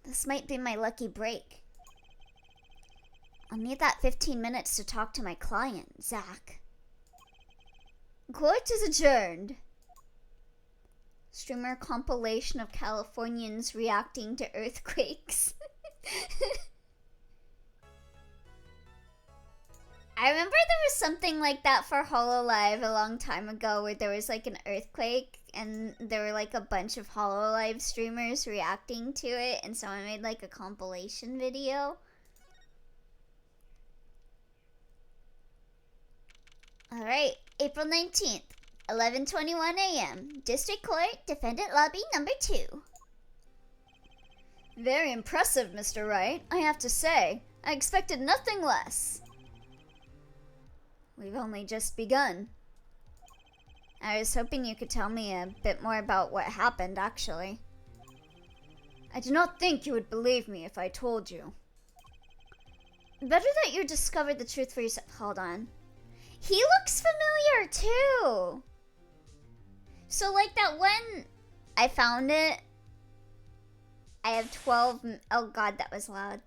This might be my lucky break. I'll need that 15 minutes to talk to my client, Zach. Court is adjourned. Streamer compilation of Californians reacting to earthquakes. I remember there was something like that for HoloLive a long time ago where there was like an earthquake and there were like a bunch of HoloLive streamers reacting to it and someone made like a compilation video. Alright, April 19th, 11:21 a.m. District Court, Defendant Lobby number 2. Very impressive, Mr. Wright, I have to say. I expected nothing less. We've only just begun. I was hoping you could tell me a bit more about what happened, actually. I do not think you would believe me if I told you. Better that you discovered the truth for yourself. Hold on. He looks familiar, too! So, like, that one... I found it. I have 12... Oh, God, that was loud.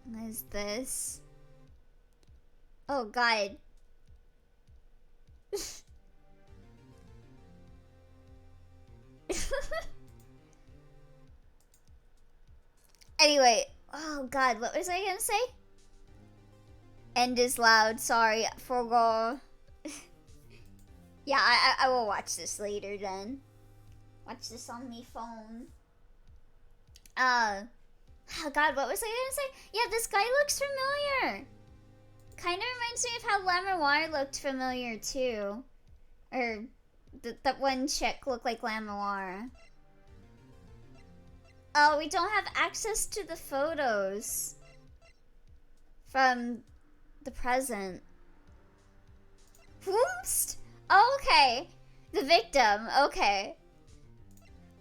What is this? Oh, God. Anyway, oh, God, what was I gonna say? End is loud, sorry, forgo. Yeah, I will watch this later then. Watch this on my phone. Oh God, what was I gonna say? Yeah, this guy looks familiar. Kind of reminds me of how Lamar looked familiar too. Or, that one chick looked like Lamar. Oh, we don't have access to the photos from the present. Whoops! Oh, okay. The victim, okay.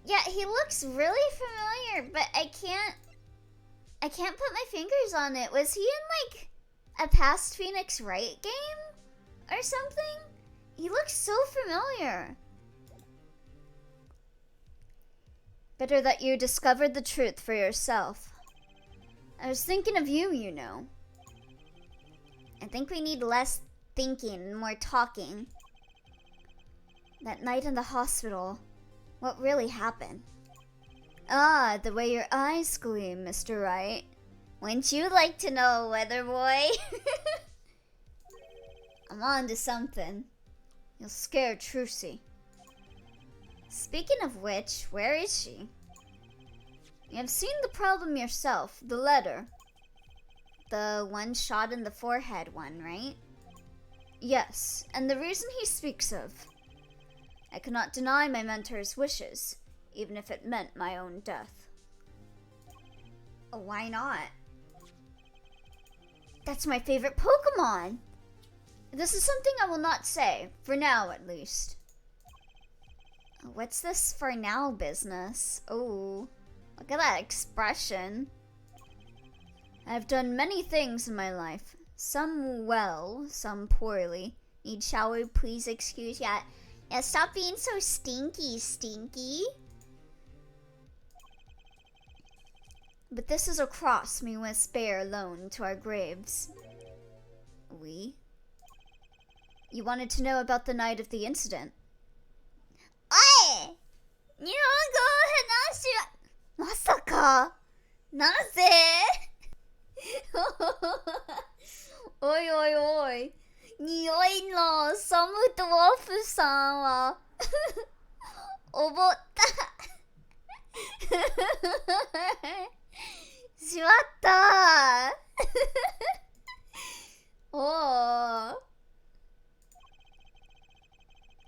Yeah, he looks really familiar, but I can't put my fingers on it. Was he in, like, a past Phoenix Wright game? Or something? He looks so familiar. Better that you discovered the truth for yourself. I was thinking of you, you know. I think we need less thinking and more talking. That night in the hospital, what really happened? Ah, the way your eyes gleam, Mr. Wright. Wouldn't you like to know, weather boy? I'm on to something. You'll scare Trucy. Speaking of which, where is she? You have seen the problem yourself, the letter. The one shot in the forehead one, right? Yes, and the reason he speaks of. I cannot deny my mentor's wishes, even if it meant my own death. Oh, why not? That's my favorite Pokemon! This is something I will not say, for now at least. What's this for now business? Oh, look at that expression. I've done many things in my life. Some well, some poorly. Need shower, please excuse. Yeah, stop being so stinky. But this is a cross we must bear alone to our graves. We? You wanted to know about the night of the incident. Oi! 日本語を話しはまさかなぜおいおいおい匂いのサムドワーフさんはおぼったしまったおお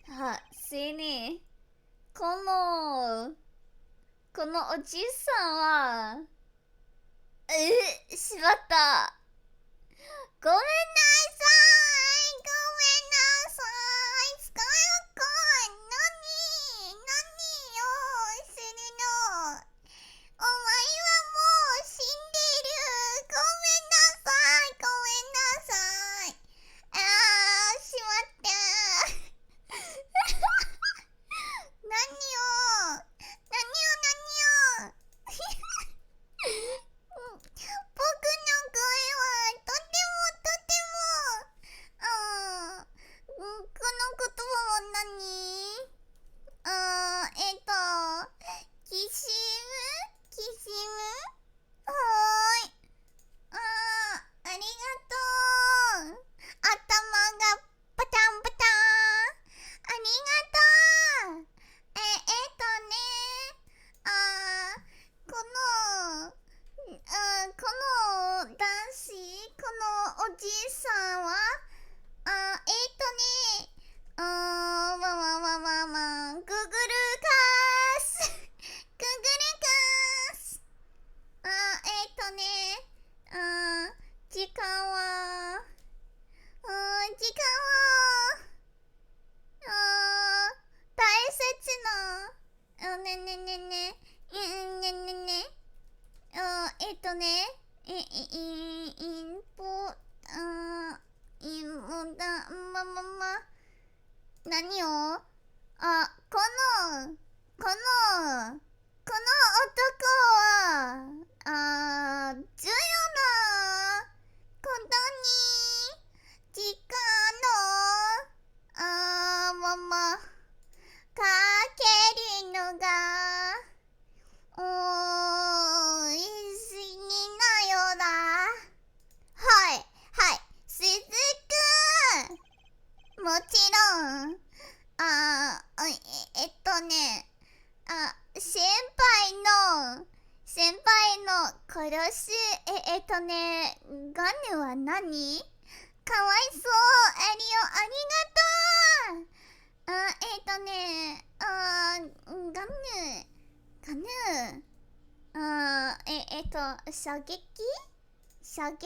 あ、シニこのおじさんはしまったごめんなさいごめんなさい使えるか何よシニのお前はもう死んでるごめんなさいごめんなさいあーしまったポ、何をこの男は、重要なことに、時間の、かけるのが、いすぎなようだ。はい、すずくん。もちろん、先輩の殺す、ガヌは何？かわいそう、ありがとう。ガヌ、射撃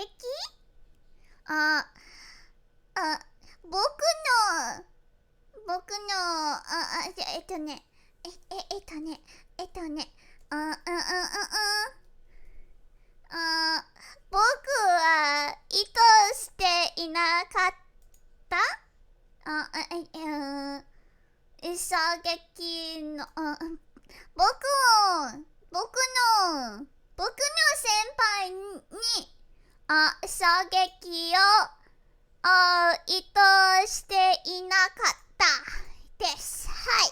あ、僕の、僕は意図していなかった射撃の、僕の先輩に、射撃を、意図していなかったです。はい。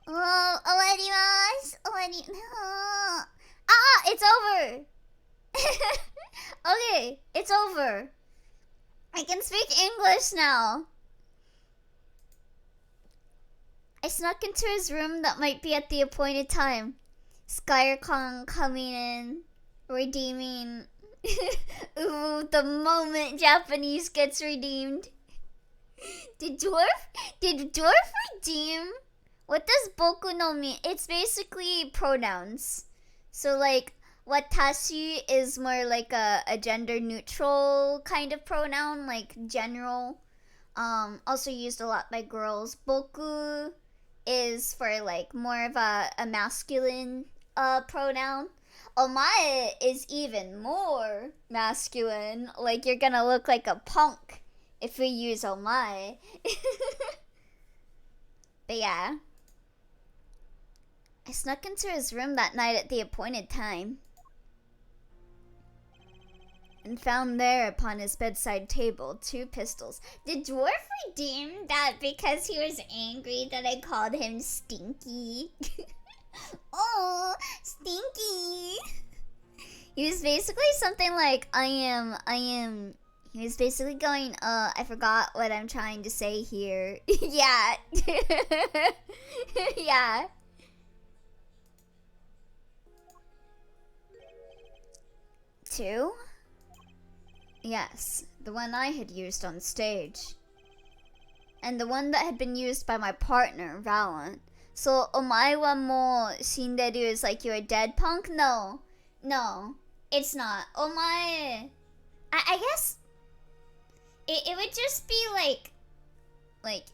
終わります。it's over. Okay, it's over. I can speak English now. I snuck into his room that might be at the appointed time. Skyrcon coming in, redeeming. Ooh, the moment Japanese gets redeemed. Did dwarf redeem? What does boku no mean? It's basically pronouns. So like, watashi is more like a gender neutral kind of pronoun, like general. Also used a lot by girls. Boku is for like more of a masculine pronoun. Omae is even more masculine. Like you're gonna look like a punk if we use omae. But yeah. I snuck into his room that night at the appointed time. And found there upon his bedside table 2 pistols. Did Dwarf redeem that because he was angry that I called him Stinky? Oh, Stinky! He was basically something like, he was basically going, I forgot what I'm trying to say here. Yeah. Yeah. Two? Yes, the one I had used on stage. And the one that had been used by my partner, Valant. So, omae wa mo shinderu is like you're a dead punk? No, it's not. Omae... I guess... It would just be like...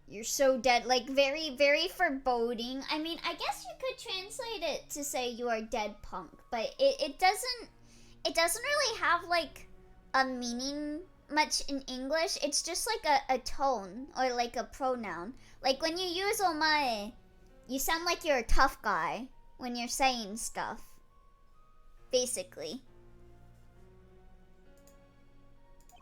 you're so dead. Like, very, very foreboding. I mean, I guess you could translate it to say you are dead punk. But it doesn't... It doesn't really have, like, a meaning much in English. It's just like a tone or like a pronoun. Like when you use omae, you sound like you're a tough guy when you're saying stuff. Basically.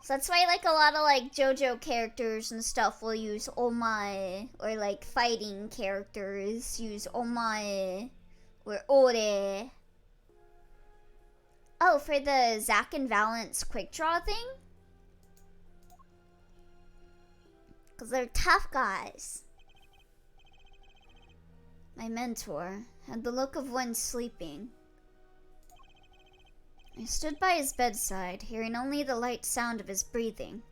So that's why like a lot of like JoJo characters and stuff will use omae, or like fighting characters use omae or ore. Oh, for the Zack and Valant's quick draw thing? Because they're tough guys. My mentor had the look of one sleeping. I stood by his bedside, hearing only the light sound of his breathing.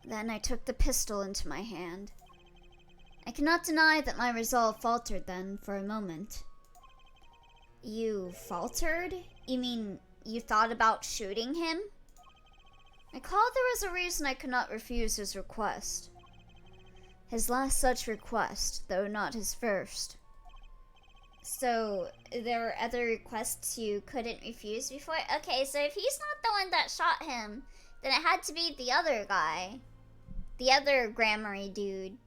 Then I took the pistol into my hand. I cannot deny that my resolve faltered then for a moment. You faltered? You mean you thought about shooting him? Recall there was a reason I could not refuse his request. His last such request, though not his first. So, there were other requests you couldn't refuse before? Okay, so if he's not the one that shot him, then it had to be the other guy. The other grammary dude.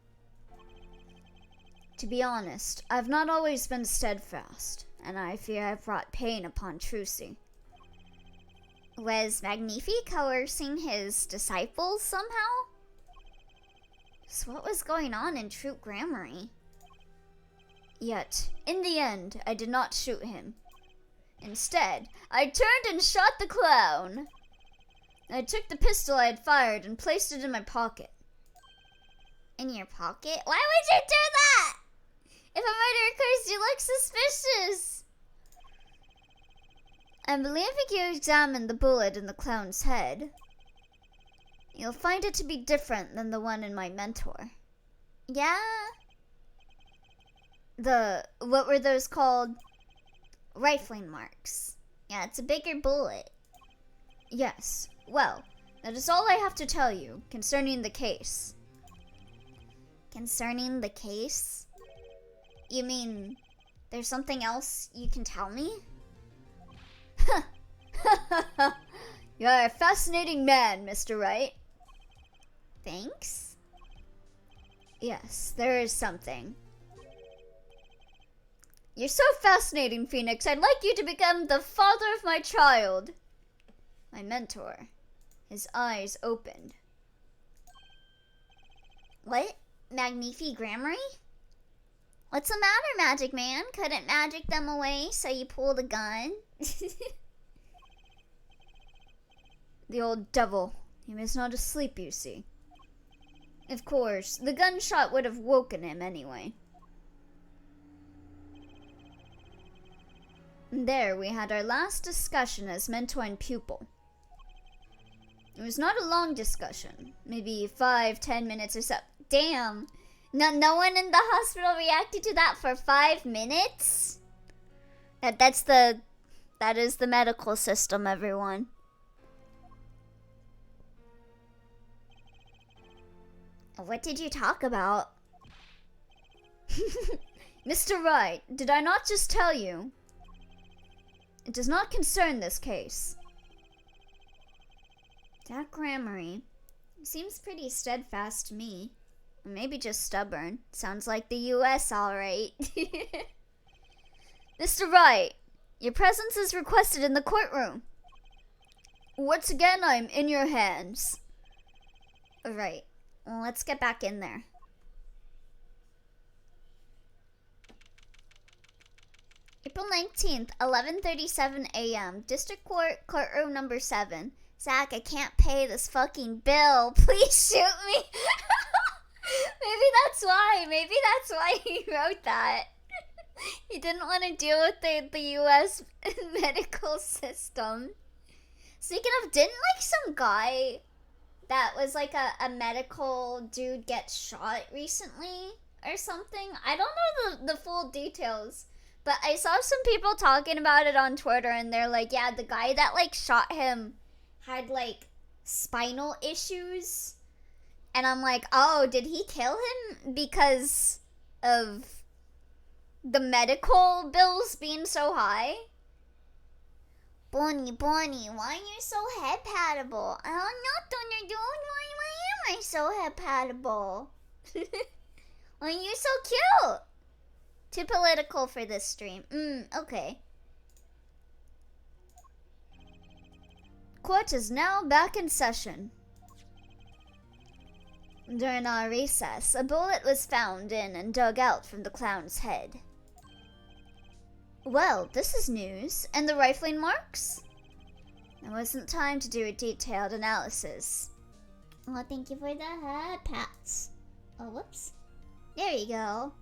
To be honest, I've not always been steadfast, and I fear I've brought pain upon Trucy. Was Magnifi coercing his disciples somehow? So what was going on in Troop Grammary? Yet, in the end, I did not shoot him. Instead, I turned and shot the clown. I took the pistol I had fired and placed it in my pocket. In your pocket? Why would you do that? If a murder occurs, you look suspicious. I believe if you examine the bullet in the clown's head, you'll find it to be different than the one in my mentor. Yeah? What were those called? Rifling marks. Yeah, it's a bigger bullet. Yes. Well, that is all I have to tell you concerning the case. Concerning the case? You mean there's something else you can tell me? You are a fascinating man, Mr. Wright. Thanks? Yes, there is something. You're so fascinating, Phoenix. I'd like you to become the father of my child. My mentor. His eyes opened. What? Magnifi Grammary? What's the matter, Magic Man? Couldn't magic them away, so you pulled a gun? The old devil. He was not asleep, you see. Of course, the gunshot would have woken him anyway. And there we had our last discussion as mentor and pupil. It was not a long discussion. Maybe 5-10 minutes or so. Damn. No one in the hospital reacted to that for 5 minutes? That is the medical system, everyone. What did you talk about? Mr. Wright, did I not just tell you? It does not concern this case. That Grammary seems pretty steadfast to me. Or maybe just stubborn. Sounds like the US, alright. Mr. Wright, your presence is requested in the courtroom. Once again, I'm in your hands. Alright, well, let's get back in there. April 19th, 11:37 a.m. District Court, courtroom number 7. Zach, I can't pay this fucking bill. Please shoot me. Maybe that's why. Maybe that's why he wrote that. He didn't want to deal with the U.S. medical system. Speaking of, didn't like some guy that was like a medical dude get shot recently or something? I don't know the full details. But I saw some people talking about it on Twitter, and they're like, yeah, the guy that, like, shot him had, like, spinal issues. And I'm like, oh, did he kill him because of the medical bills being so high? Bonnie, why are you so head-patable? I'm not gonna do it. Why am I so head-patable? Why are you so cute? Too political for this stream. Okay. Court is now back in session. During our recess, a bullet was found in and dug out from the clown's head. Well, this is news. And the rifling marks? There wasn't time to do a detailed analysis. Oh, thank you for the head pats. Oh, whoops. There you go.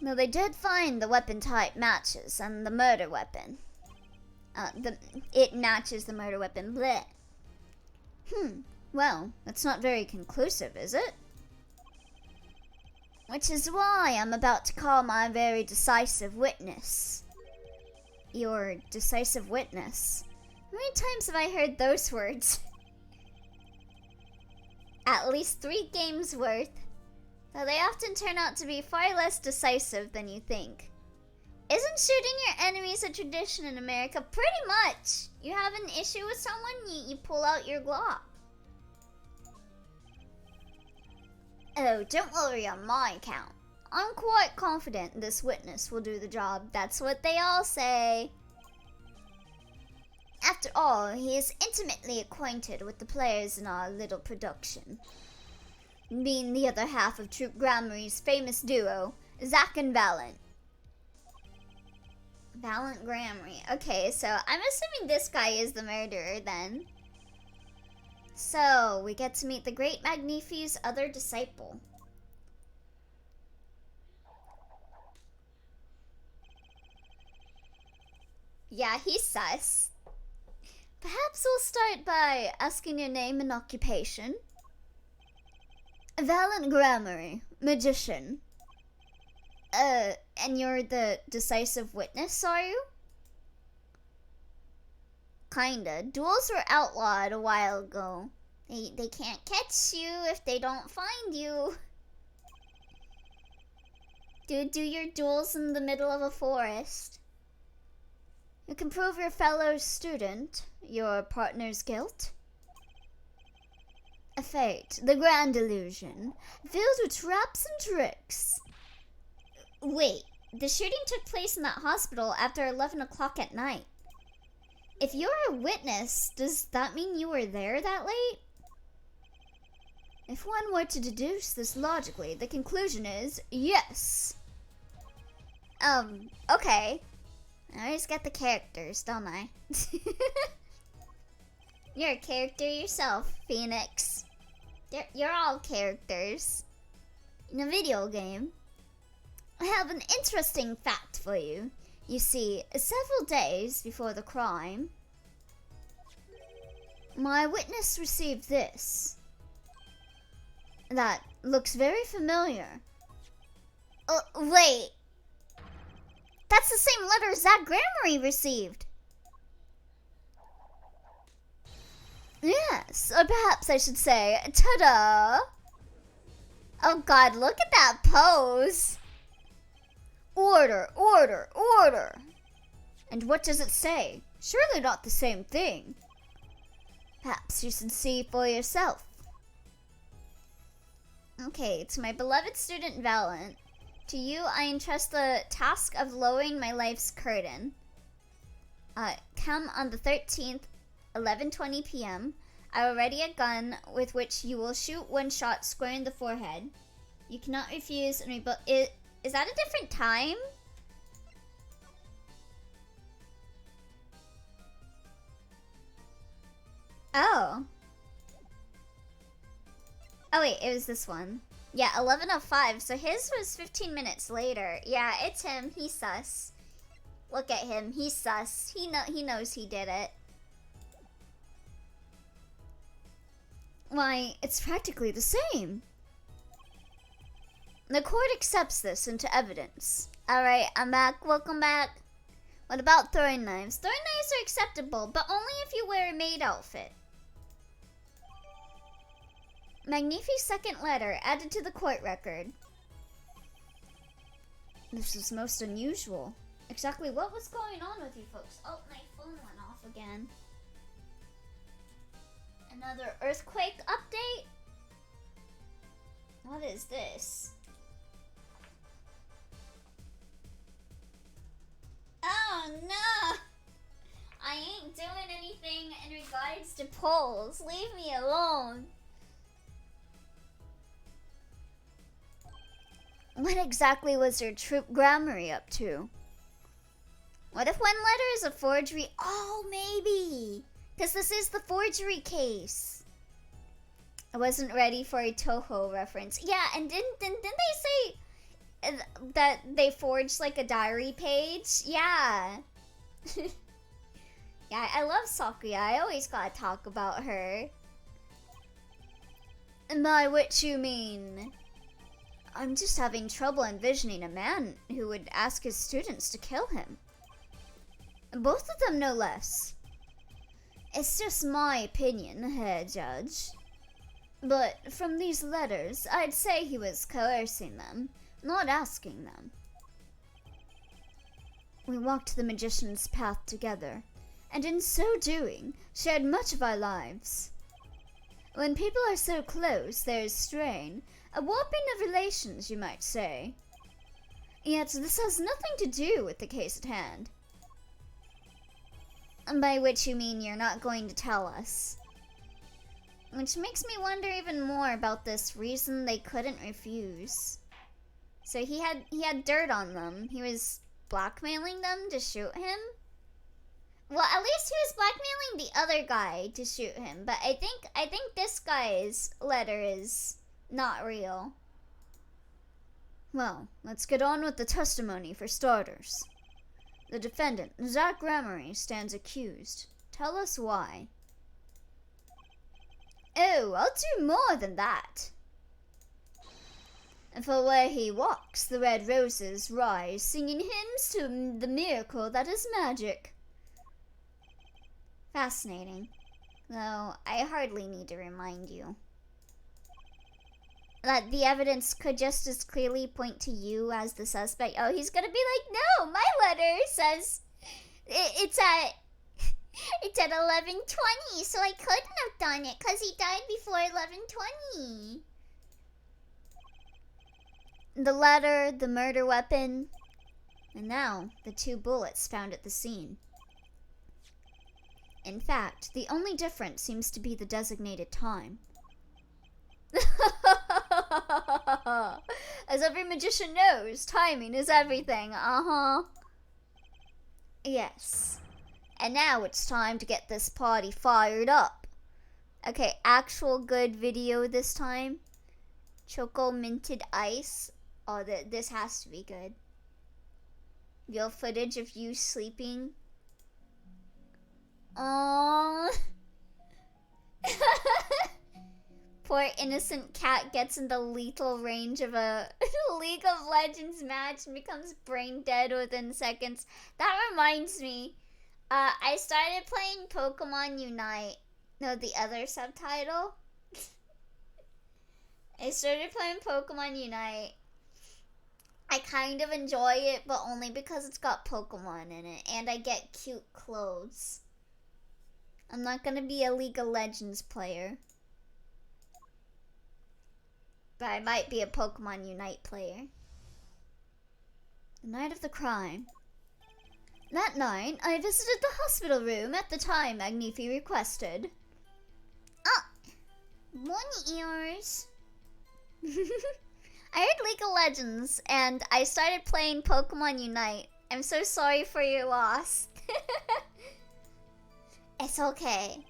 Though they did find the weapon type matches and the murder weapon. It matches the murder weapon. Blech. Well, that's not very conclusive, is it? Which is why I'm about to call my very decisive witness. Your decisive witness? How many times have I heard those words? At least 3 games worth. though they often turn out to be far less decisive than you think. Isn't shooting your enemies a tradition in America? Pretty much. You have an issue with someone, you pull out your Glock. Oh, don't worry on my account. I'm quite confident this witness will do the job. That's what they all say. After all, he is intimately acquainted with the players in our little production, being the other half of Troop Grammary's famous duo, Zack and Valant. Valant Grammarly. Okay, so I'm assuming this guy is the murderer then. So, we get to meet the Great Magnifi's other disciple. Yeah, he's sus. Perhaps we'll start by asking your name and occupation. Valant Grammarly, magician. And you're the decisive witness, are you? Kinda. Duels were outlawed a while ago. They can't catch you if they don't find you. Do your duels in the middle of a forest. You can prove your fellow student your partner's guilt. A fate, the grand illusion, filled with traps and tricks. Wait, the shooting took place in that hospital after 11 o'clock at night. If you're a witness, does that mean you were there that late? If one were to deduce this logically, the conclusion is yes. Okay. I always get the characters, don't I? You're a character yourself, Phoenix. You're all characters. In a video game. I have an interesting fact for you. You see, several days before the crime, my witness received this. That looks very familiar. Wait. That's the same letter Zack Grammarly received. Yes, or perhaps I should say, ta-da! Oh god, look at that pose! Order, order, order! And what does it say? Surely not the same thing. Perhaps you should see for yourself. Okay, to my beloved student Valant, to you I entrust the task of lowering my life's curtain. Come on the 13th, 11:20 p.m. I will ready a gun with which you will shoot one shot square in the forehead. You cannot refuse and rebuild it. Is that a different time? Oh. Oh wait, it was this one. Yeah, 11:05, so his was 15 minutes later. Yeah, it's him. He's sus. Look at him. He's sus. He knows he did it. Why, it's practically the same. The court accepts this into evidence. Alright, I'm back. Welcome back. What about throwing knives? Throwing knives are acceptable, but only if you wear a maid outfit. Magnifi's second letter added to the court record. This is most unusual. Exactly what was going on with you folks? Oh, my phone went off again. Another earthquake update? What is this? Oh no! I ain't doing anything in regards to polls. Leave me alone. What exactly was your Troop Grammarly up to? What if one letter is a forgery? Oh, maybe! Because this is the forgery case. I wasn't ready for a Toho reference. Yeah, and didn't they say that they forged like a diary page? Yeah. Yeah, I love Sakuya. I always gotta talk about her. By which you mean? I'm just having trouble envisioning a man who would ask his students to kill him. Both of them, no less. It's just my opinion, Herr Judge. But from these letters, I'd say he was coercing them, not asking them. We walked the magician's path together, and in so doing, shared much of our lives. When people are so close, there is strain, a warping of relations, you might say. Yet this has nothing to do with the case at hand. By which you mean you're not going to tell us. Which makes me wonder even more about this reason they couldn't refuse. So he had dirt on them. He was blackmailing them to shoot him? Well, at least he was blackmailing the other guy to shoot him, but I think this guy's letter is not real. Well, let's get on with the testimony for starters. The defendant, Zach Gramery, stands accused. Tell us why. Oh, I'll do more than that. For where he walks, the red roses rise, singing hymns to the miracle that is magic. Fascinating. Though, I hardly need to remind you that the evidence could just as clearly point to you as the suspect. Oh, he's gonna be like, no, my letter says it's at 11:20, so I couldn't have done it because he died before 11:20. The letter, the murder weapon, and now the 2 bullets found at the scene. In fact, the only difference seems to be the designated time. As every magician knows, timing is everything, Yes. And now it's time to get this party fired up. Okay, actual good video this time. Choco minted ice. Oh, this has to be good. Real footage of you sleeping. Aww. Poor innocent cat gets in the lethal range of a League of Legends match and becomes brain dead within seconds. That reminds me, I started playing Pokemon Unite. No, the other subtitle. I started playing Pokemon Unite. I kind of enjoy it, but only because it's got Pokemon in it, and I get cute clothes. I'm not gonna be a League of Legends player. But I might be a Pokemon Unite player. The night of the crime. That night, I visited the hospital room at the time Magnifi requested. Oh, bunny ears. I heard League of Legends, and I started playing Pokemon Unite. I'm so sorry for your loss. It's okay.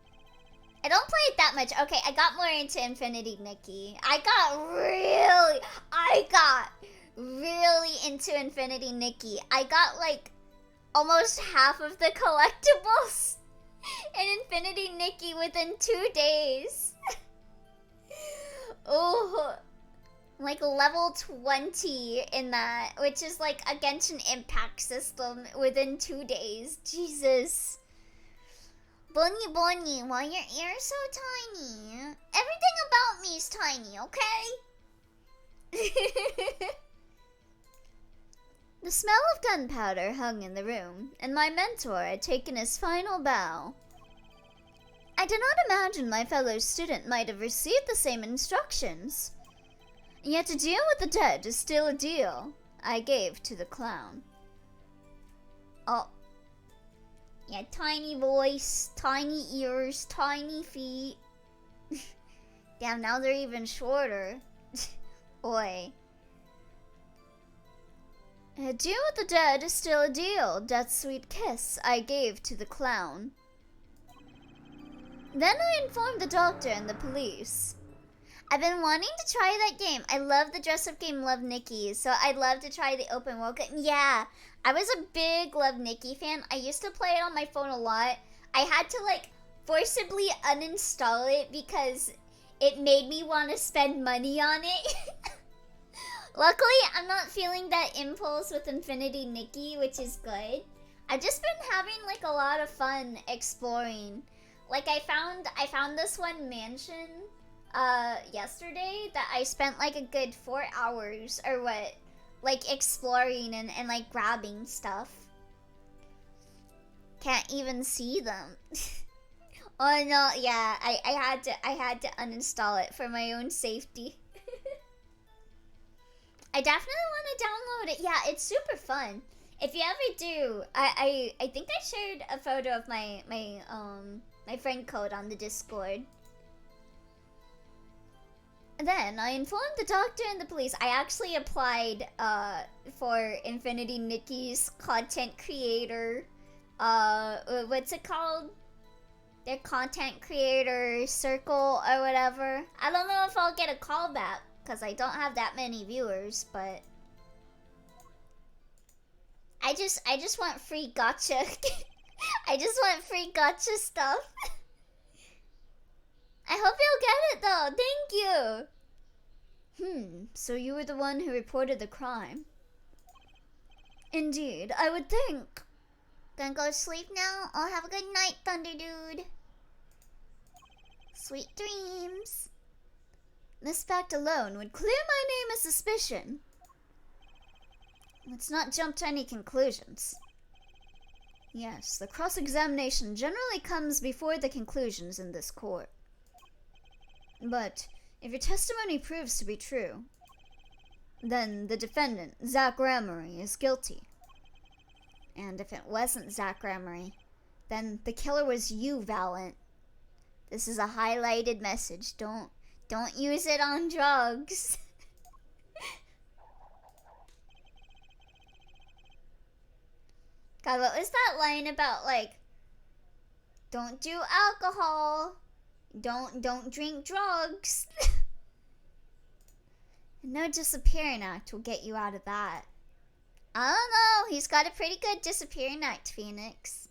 I don't play it that much. Okay, I got more into Infinity Nikki. I got really into Infinity Nikki. I got like almost half of the collectibles in Infinity Nikki within 2 days. Oh, like level 20 in that, which is like a Genshin Impact system within 2 days. Jesus. Bunny, bunny, why your ears so tiny? Everything about me is tiny, okay? The smell of gunpowder hung in the room, and my mentor had taken his final bow. I did not imagine my fellow student might have received the same instructions. Yet to deal with the dead is still a deal, I gave to the clown. Oh. Yeah, tiny voice, tiny ears, tiny feet. Damn, now they're even shorter. Oi. A deal with the dead is still a deal. Death's sweet kiss I gave to the clown. Then I informed the doctor and the police. I've been wanting to try that game. I love the dress-up game Love Nikki, so I'd love to try the open world game. Yeah, I was a big Love Nikki fan. I used to play it on my phone a lot. I had to like forcibly uninstall it because it made me want to spend money on it. Luckily, I'm not feeling that impulse with Infinity Nikki, which is good. I've just been having like a lot of fun exploring. Like I found this one mansion yesterday that I spent like a good 4 hours or what, like exploring and like grabbing stuff. Can't even see them. Oh no, yeah, I had to uninstall it for my own safety. I definitely want to download it. Yeah, it's super fun. If you ever do, I think I shared a photo of my friend code on the Discord. And then I informed the doctor and the police. I actually applied for Infinity Nikki's content creator. What's it called? Their content creator circle or whatever. I don't know if I'll get a call back because I don't have that many viewers, but I just want free gotcha. I just want free gotcha stuff. I hope you'll get it though. Thank you. So you were the one who reported the crime. Indeed, I would think. Gonna go to sleep now? Oh, have a good night, Thunder Dude. Sweet dreams. This fact alone would clear my name of suspicion. Let's not jump to any conclusions. Yes, the cross-examination generally comes before the conclusions in this court. But if your testimony proves to be true, then the defendant, Zach Ramery, is guilty. And if it wasn't Zach Ramery, then the killer was you, Valant. This is a highlighted message. Don't use it on drugs. God, what was that line about, like, don't do alcohol, don't drink drugs. No disappearing act will get you out of that. I don't know, he's got a pretty good disappearing act, Phoenix.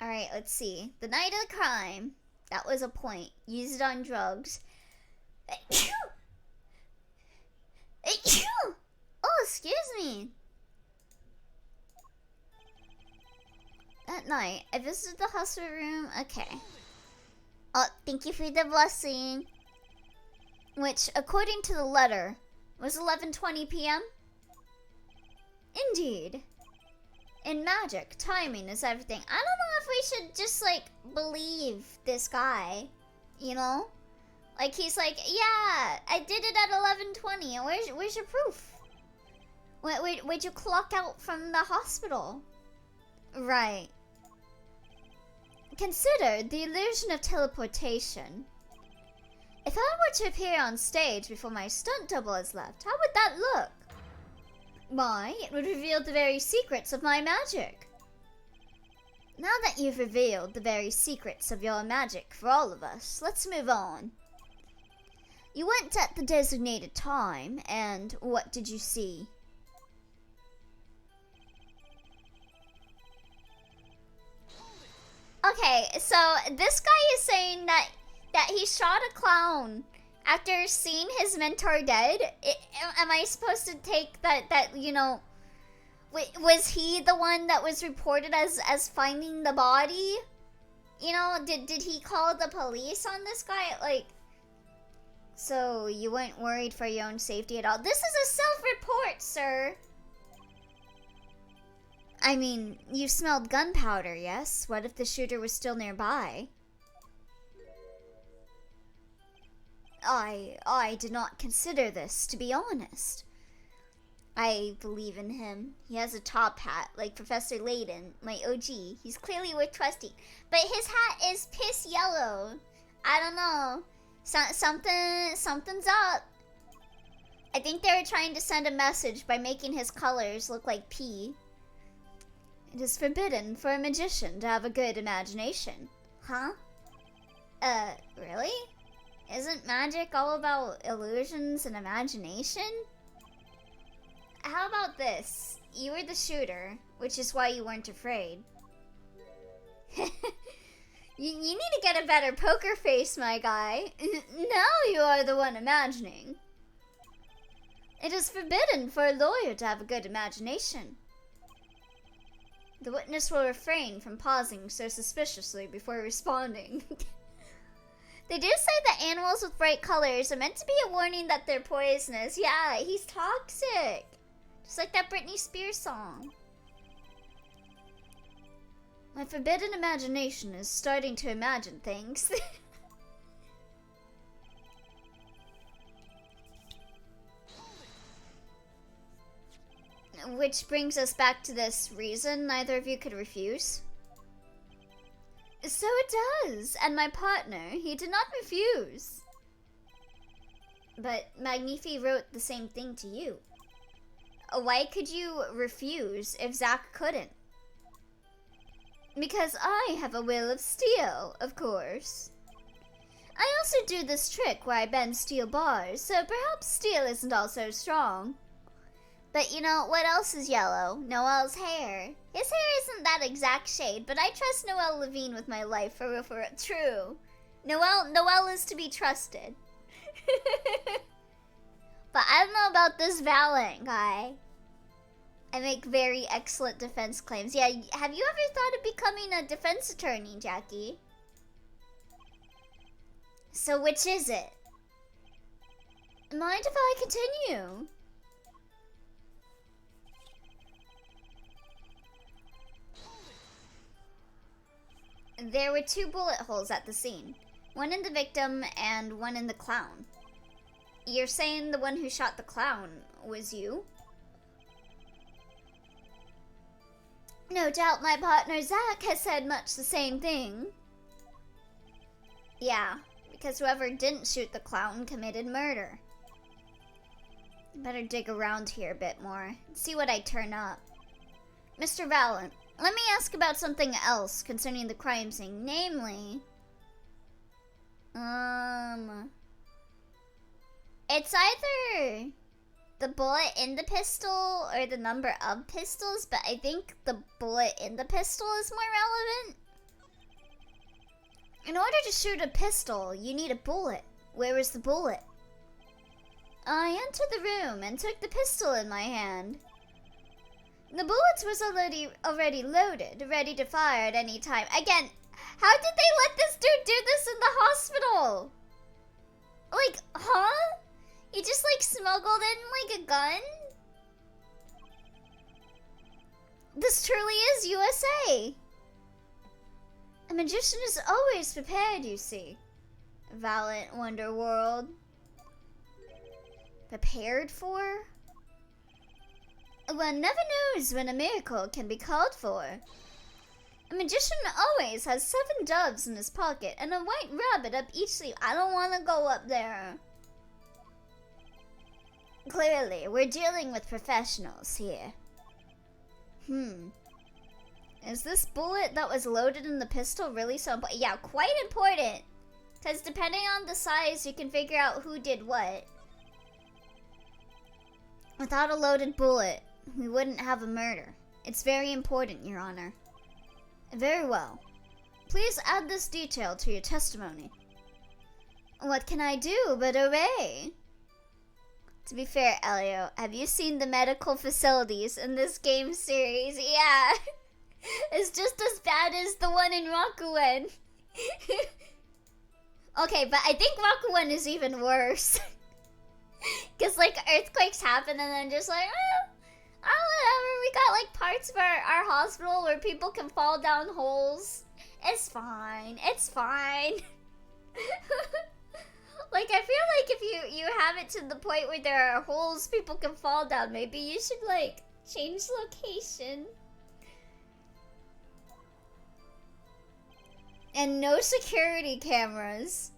Alright, let's see. The night of the crime. That was a point. Use it on drugs. Oh, excuse me. That night, I visited the hospital room. Okay. Oh, thank you for the blessing. Which, according to the letter, was 11:20 p.m. Indeed. In magic, timing is everything. I don't know if we should just, like, believe this guy. You know? Like, he's like, yeah, I did it at 11:20. And where's your proof? Where'd you clock out from the hospital? Right. Consider the illusion of teleportation. If I were to appear on stage before my stunt double has left, how would that look? Why, it would reveal the very secrets of my magic. Now that you've revealed the very secrets of your magic for all of us, let's move on. You went at the designated time, and what did you see? Okay, so this guy is saying that he shot a clown after seeing his mentor dead. Am I supposed to take that you know, was he the one that was reported as finding the body? You know, did he call the police on this guy? Like, so you weren't worried for your own safety at all? This is a self-report, sir. I mean, you smelled gunpowder, yes? What if the shooter was still nearby? I did not consider this, to be honest. I believe in him. He has a top hat, like Professor Layton, my OG. He's clearly worth trusting. But his hat is piss yellow. I don't know. Something's up. I think they were trying to send a message by making his colors look like pee. It is forbidden for a magician to have a good imagination. Huh? Really? Isn't magic all about illusions and imagination? How about this? You were the shooter, which is why you weren't afraid. You need to get a better poker face, my guy. Now you are the one imagining. It is forbidden for a lawyer to have a good imagination. The witness will refrain from pausing so suspiciously before responding. They do say that animals with bright colors are meant to be a warning that they're poisonous. Yeah, he's toxic. Just like that Britney Spears song. My forbidden imagination is starting to imagine things. Which brings us back to this reason neither of you could refuse. So it does, and my partner, he did not refuse. But Magnifi wrote the same thing to you. Why could you refuse if Zack couldn't? Because I have a will of steel, of course. I also do this trick where I bend steel bars, so perhaps steel isn't all so strong. But you know, what else is yellow? Noel's hair. His hair isn't that exact shade, but I trust Noel Levine with my life, for real, for real. True. Noel is to be trusted. But I don't know about this Valant guy. I make very excellent defense claims. Yeah, have you ever thought of becoming a defense attorney, Jackie? So which is it? Mind if I continue? There were 2 bullet holes at the scene. One in the victim and one in the clown. You're saying the one who shot the clown was you? No doubt my partner Zack has said much the same thing. Yeah, because whoever didn't shoot the clown committed murder. Better dig around here a bit more and see what I turn up. Mr. Valant, let me ask about something else concerning the crime scene, namely... It's either the bullet in the pistol or the number of pistols, but I think the bullet in the pistol is more relevant. In order to shoot a pistol, you need a bullet. Where is the bullet? I entered the room and took the pistol in my hand. The bullet was already loaded, ready to fire at any time. Again, how did they let this dude do this in the hospital? Like, huh? He just like smuggled in like a gun? This truly is USA. A magician is always prepared, you see. Valant Wonderworld. Prepared for? One never knows when a miracle can be called for. A magician always has 7 doves in his pocket and a white rabbit up each sleeve. I don't want to go up there. Clearly, we're dealing with professionals here. Is this bullet that was loaded in the pistol really so important? Yeah, quite important. Because depending on the size, you can figure out who did what. Without a loaded bullet, we wouldn't have a murder. It's very important, Your Honor. Very well. Please add this detail to your testimony. What can I do but obey? To be fair, Elio, have you seen the medical facilities in this game series? Yeah. It's just as bad as the one in Rakuen. Okay, but I think Rakuen is even worse. Because, like, earthquakes happen and then just like, whatever. We got, like, parts of our hospital where people can fall down holes. It's fine. It's fine. Like, I feel like if you have it to the point where there are holes people can fall down, maybe you should, like, change location. And no security cameras.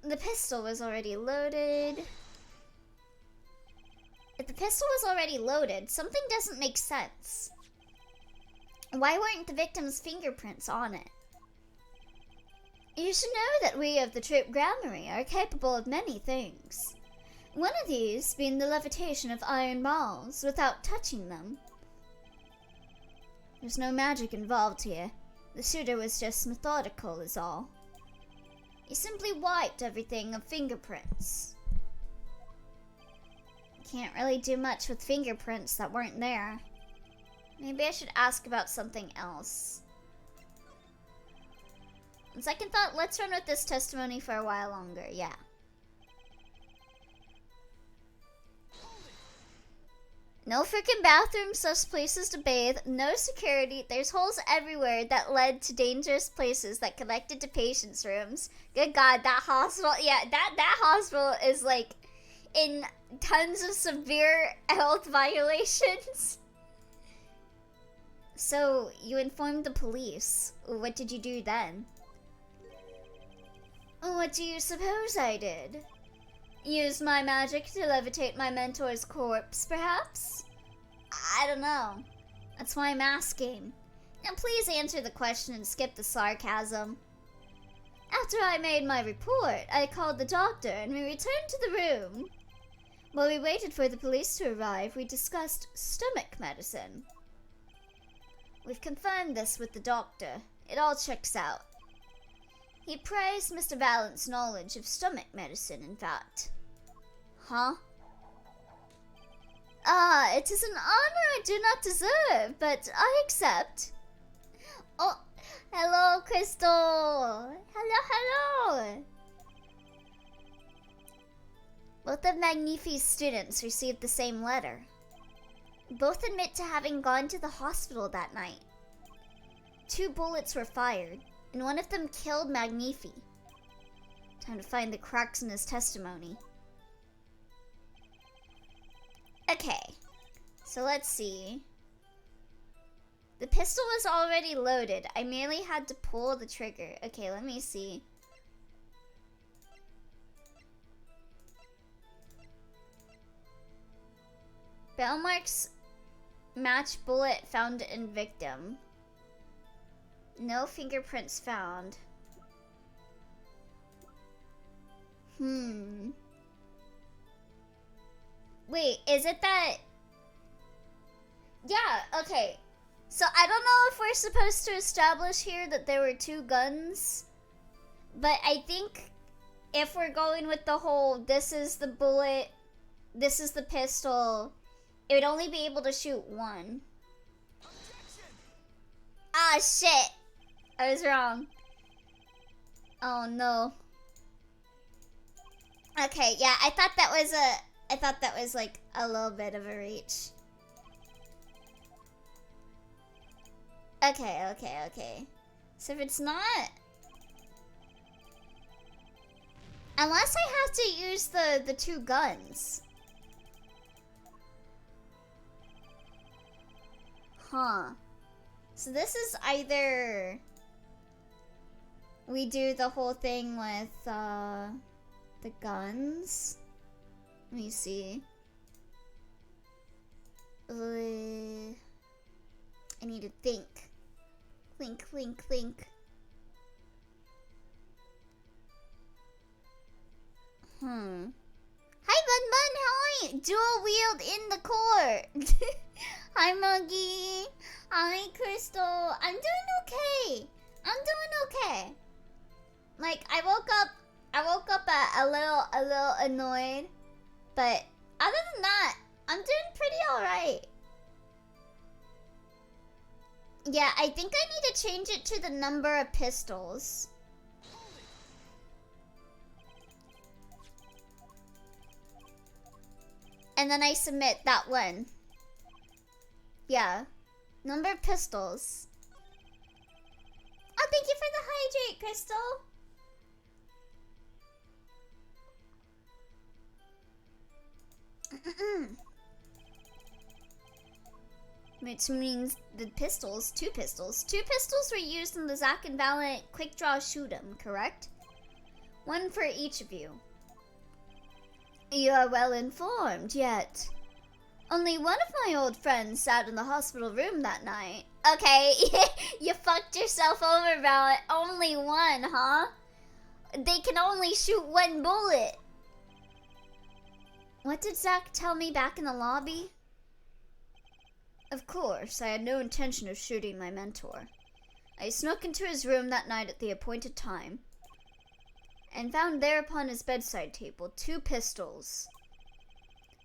The pistol was already loaded. If the pistol was already loaded, something doesn't make sense. Why weren't the victim's fingerprints on it? You should know that we of the Troop Gramarye are capable of many things. One of these being the levitation of iron balls without touching them. There's no magic involved here. The shooter was just methodical is all. He simply wiped everything of fingerprints. Can't really do much with fingerprints that weren't there. Maybe I should ask about something else. On second thought, let's run with this testimony for a while longer, yeah. No freaking bathrooms, such places to bathe, no security, there's holes everywhere that led to dangerous places that connected to patients' rooms. Good God, that hospital, yeah, that hospital is like in tons of severe health violations. So, you informed the police. What did you do then? What do you suppose I did? Use my magic to levitate my mentor's corpse, perhaps? I don't know. That's why I'm asking. Now please answer the question and skip the sarcasm. After I made my report, I called the doctor and we returned to the room. While we waited for the police to arrive, we discussed stomach medicine. We've confirmed this with the doctor. It all checks out. He praised Mr. Valant's knowledge of stomach medicine, in fact. Huh? It is an honor I do not deserve, but I accept. Oh, hello, Crystal. Hello. Both of Magnifi's students received the same letter. Both admit to having gone to the hospital that night. 2 bullets were fired, and one of them killed Magnifi. Time to find the cracks in his testimony. Okay, so let's see. The pistol was already loaded. I merely had to pull the trigger. Okay, let me see. Bell marks match bullet found in victim. No fingerprints found. Wait, is it that... Yeah, okay. So I don't know if we're supposed to establish here that there were 2 guns. But I think if we're going with the whole, this is the bullet, this is the pistol, it would only be able to shoot 1. Ah, shit! I was wrong. Oh, no. Okay, yeah, I thought that was like a little bit of a reach. Okay. So if it's not... Unless I have to use the 2 guns. Huh. So this is either... we do the whole thing with, the guns. Let me see. I need to think. Think. Hi, Bun, how are you? Dual wield in the court. Hi, Muggy. Hi, Crystal. I'm doing okay. Like, I woke up a little annoyed, but other than that, I'm doing pretty alright. Yeah, I think I need to change it to the number of pistols. And then I submit that one. Yeah. Number of pistols. Oh, thank you for the hydrate, Crystal. Which means the pistols, 2 pistols. 2 pistols were used in the Zack and Valant quick draw shoot'em, correct? 1 for each of you. You are well informed, yet only one of my old friends sat in the hospital room that night. Okay, you fucked yourself over, Valant. Only 1, huh? They can only shoot 1 bullet. What did Zack tell me back in the lobby? Of course, I had no intention of shooting my mentor. I snuck into his room that night at the appointed time, and found there upon his bedside table 2 pistols.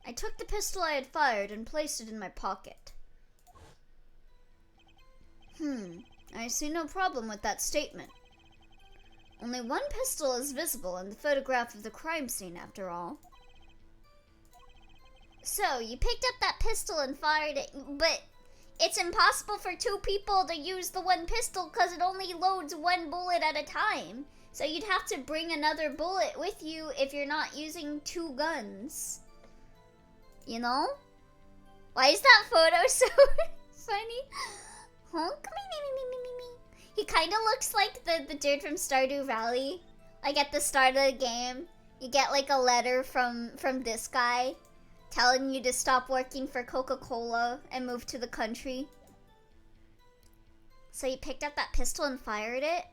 I took the pistol I had fired and placed it in my pocket. see no problem with that statement. Only one pistol is visible in the photograph of the crime scene, after all. So, you picked up that pistol and fired it, but it's impossible for two people to use the one pistol because it only loads one bullet at a time. So you'd have to bring another bullet with you if you're not using two guns. You know? Why is that photo so funny? Huh? He kind of looks like the dude from Stardew Valley. Like at the start of the game, you get like a letter from this guy telling you to stop working for Coca-Cola and move to the country. So you picked up that pistol and fired it?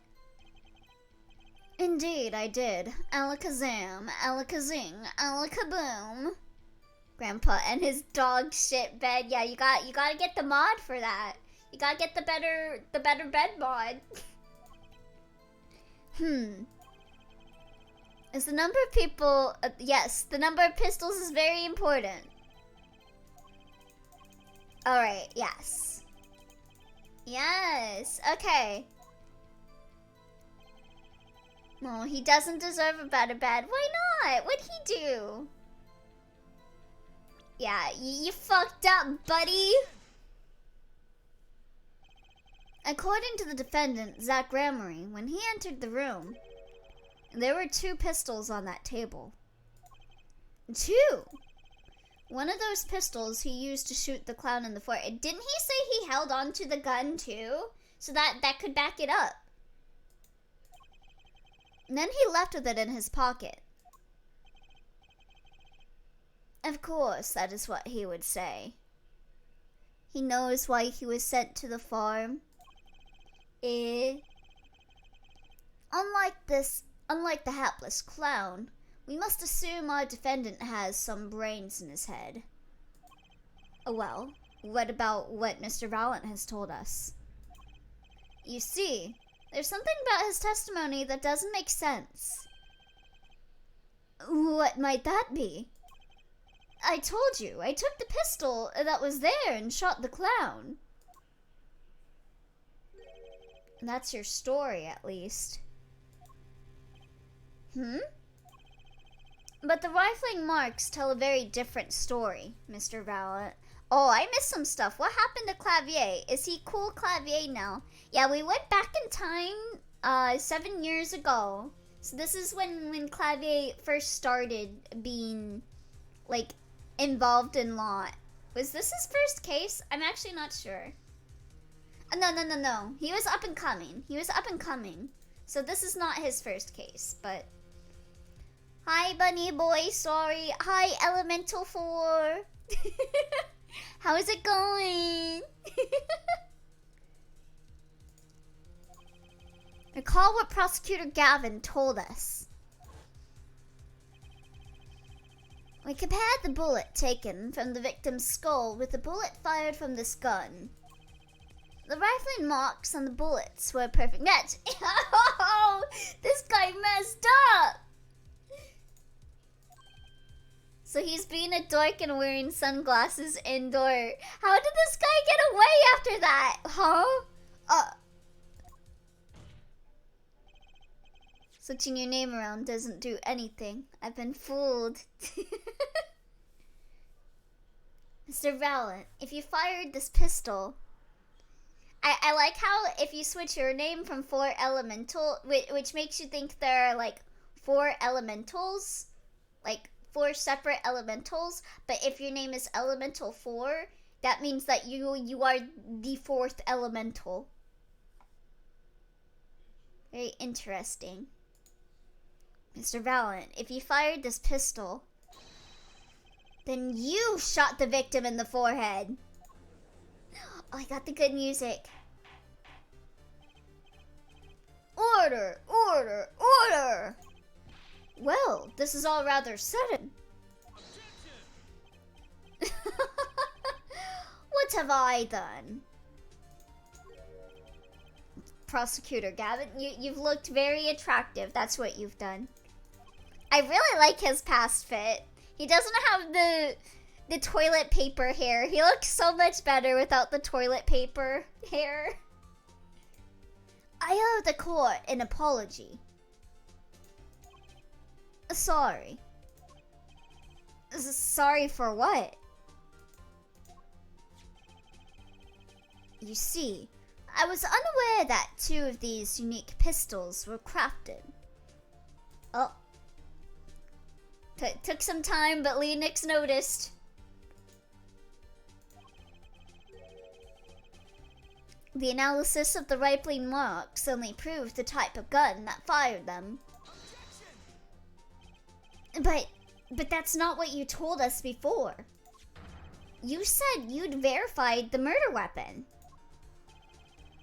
Indeed, I did. Alakazam, alakazing, alakaboom. Grandpa and his dog shit bed. Yeah, you gotta get the mod for that. You gotta get the better bed mod. Is the number of people... yes, the number of pistols is very important. Alright, yes. Yes, okay. No, he doesn't deserve a better bed. Why not? What'd he do? Yeah, you fucked up, buddy. According to the defendant, Zach Gramery, when he entered the room, there were 2 pistols on that table. 2! One of those pistols he used to shoot the clown in the forehead. Didn't he say he held onto the gun too? So that could back it up. And then he left with it in his pocket. Of course, that is what he would say. He knows why he was sent to the farm. Unlike the hapless clown, we must assume our defendant has some brains in his head. Well, what about what Mr. Valant has told us? You see, there's something about his testimony that doesn't make sense. What might that be? I told you, I took the pistol that was there and shot the clown. That's your story, at least. But the rifling marks tell a very different story, Mr. Valant. Oh, I missed some stuff. What happened to Clavier? Is he cool Clavier now? Yeah, we went back in time 7 years ago. So this is when Clavier first started being, like, involved in law. Was this his first case? I'm actually not sure. No. He was up and coming. So this is not his first case, but... Hi, Bunny Boy, sorry. Hi, Elemental 4. How's it going? Recall what Prosecutor Gavin told us. We compared the bullet taken from the victim's skull with the bullet fired from this gun. The rifling marks on the bullets were a perfect match. Oh, this guy messed up! So he's being a dork and wearing sunglasses indoor. How did this guy get away after that? Huh? Switching your name around doesn't do anything. I've been fooled. Mr. Valant, if you fired this pistol... I like how if you switch your name from 4 elemental, which makes you think there are like 4 elementals, like 4 separate elementals, but if your name is Elemental 4, that means that you are the 4th elemental. Very interesting. Mr. Valant, if you fired this pistol, then you shot the victim in the forehead. Oh, I got the good music. Order! Order! Order! Well, this is all rather sudden. What have I done? Prosecutor Gavin, you've looked very attractive. That's what you've done. I really like his past fit. He doesn't have the toilet paper hair. He looks so much better without the toilet paper hair. I owe the court an apology. Sorry. Sorry for what? You see, I was unaware that 2 of these unique pistols were crafted. Oh. Took some time, but Lennox noticed. The analysis of the rifling marks only proved the type of gun that fired them. But that's not what you told us before. You said you'd verified the murder weapon.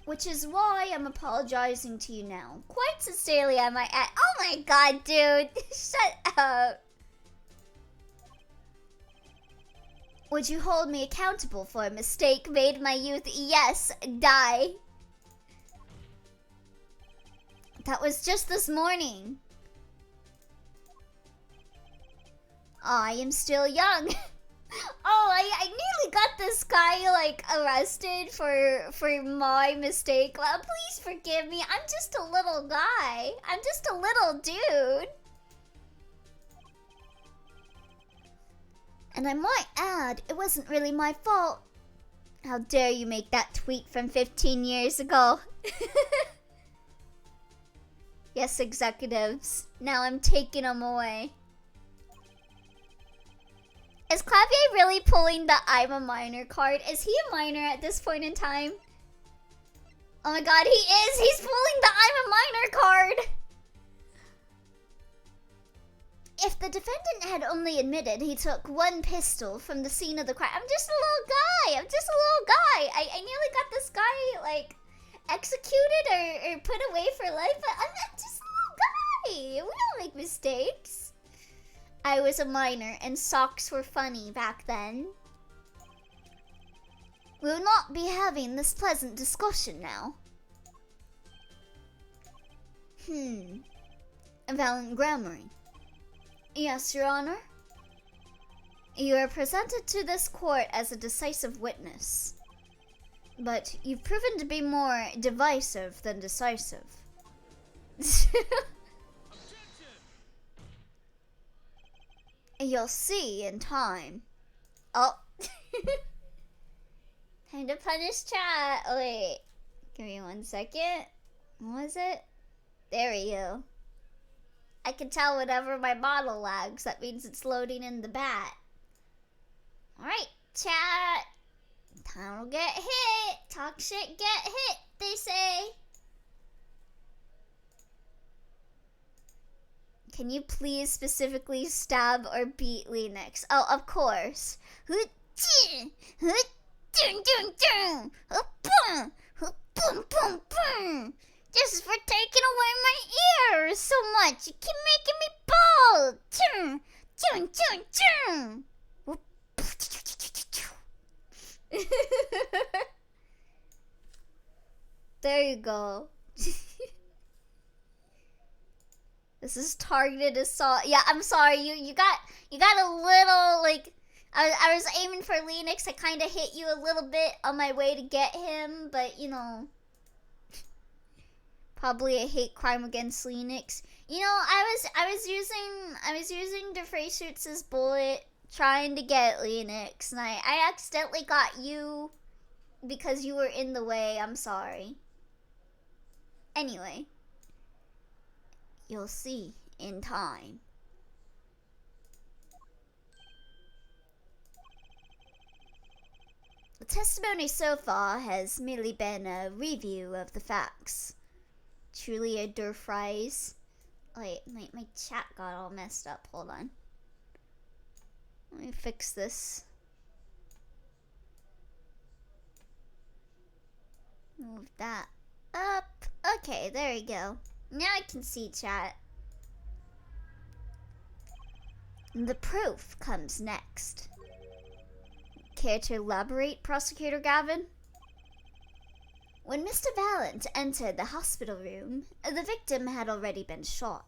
Which is why I'm apologizing to you now. Quite sincerely, I might add. Oh my god, dude! Shut up! Would you hold me accountable for a mistake made in my youth? Yes, die. That was just this morning. I am still young. Oh, I nearly got this guy, like, arrested for my mistake. Please forgive me. I'm just a little guy. I'm just a little dude. And I might add, it wasn't really my fault. How dare you make that tweet from 15 years ago. Yes, executives. Now I'm taking them away. Is Clavier really pulling the I'm a minor card? Is he a minor at this point in time? Oh my god, he is! He's pulling the I'm a minor card! If the defendant had only admitted he took 1 pistol from the scene of the crime... I'm just a little guy! I'm just a little guy! I nearly got this guy, like, executed or put away for life, but I'm just a little guy! We don't make mistakes. I was a minor, and socks were funny back then. We will not be having this pleasant discussion now. Valant Grammary. Yes, Your Honor. You are presented to this court as a decisive witness. But you've proven to be more divisive than decisive. You'll see in time. Oh. Time to punish chat. Oh, wait. Give me 1 second. What was it? There we go. I can tell whenever my model lags. That means it's loading in the bat. Alright, chat. Time to get hit. Talk shit, get hit, they say. Can you please specifically stab or beat Lennox? Oh, of course. This is for taking away my ears so much. You keep making me bald. There you go. This is targeted assault. Yeah, I'm sorry. You got a little, like, I was aiming for Lennox. I kind of hit you a little bit on my way to get him, but you know, probably a hate crime against Lennox. You know, I was using DeFreyshoots' bullet trying to get Lennox, and I accidentally got you because you were in the way. I'm sorry. Anyway. You'll see in time. The testimony so far has merely been a review of the facts. Truly a der phrase. Wait, my chat got all messed up. Hold on. Let me fix this. Move that up. Okay, there we go. Now I can see chat. The proof comes next. Care to elaborate, Prosecutor Gavin? When Mr. Valant entered the hospital room, the victim had already been shot.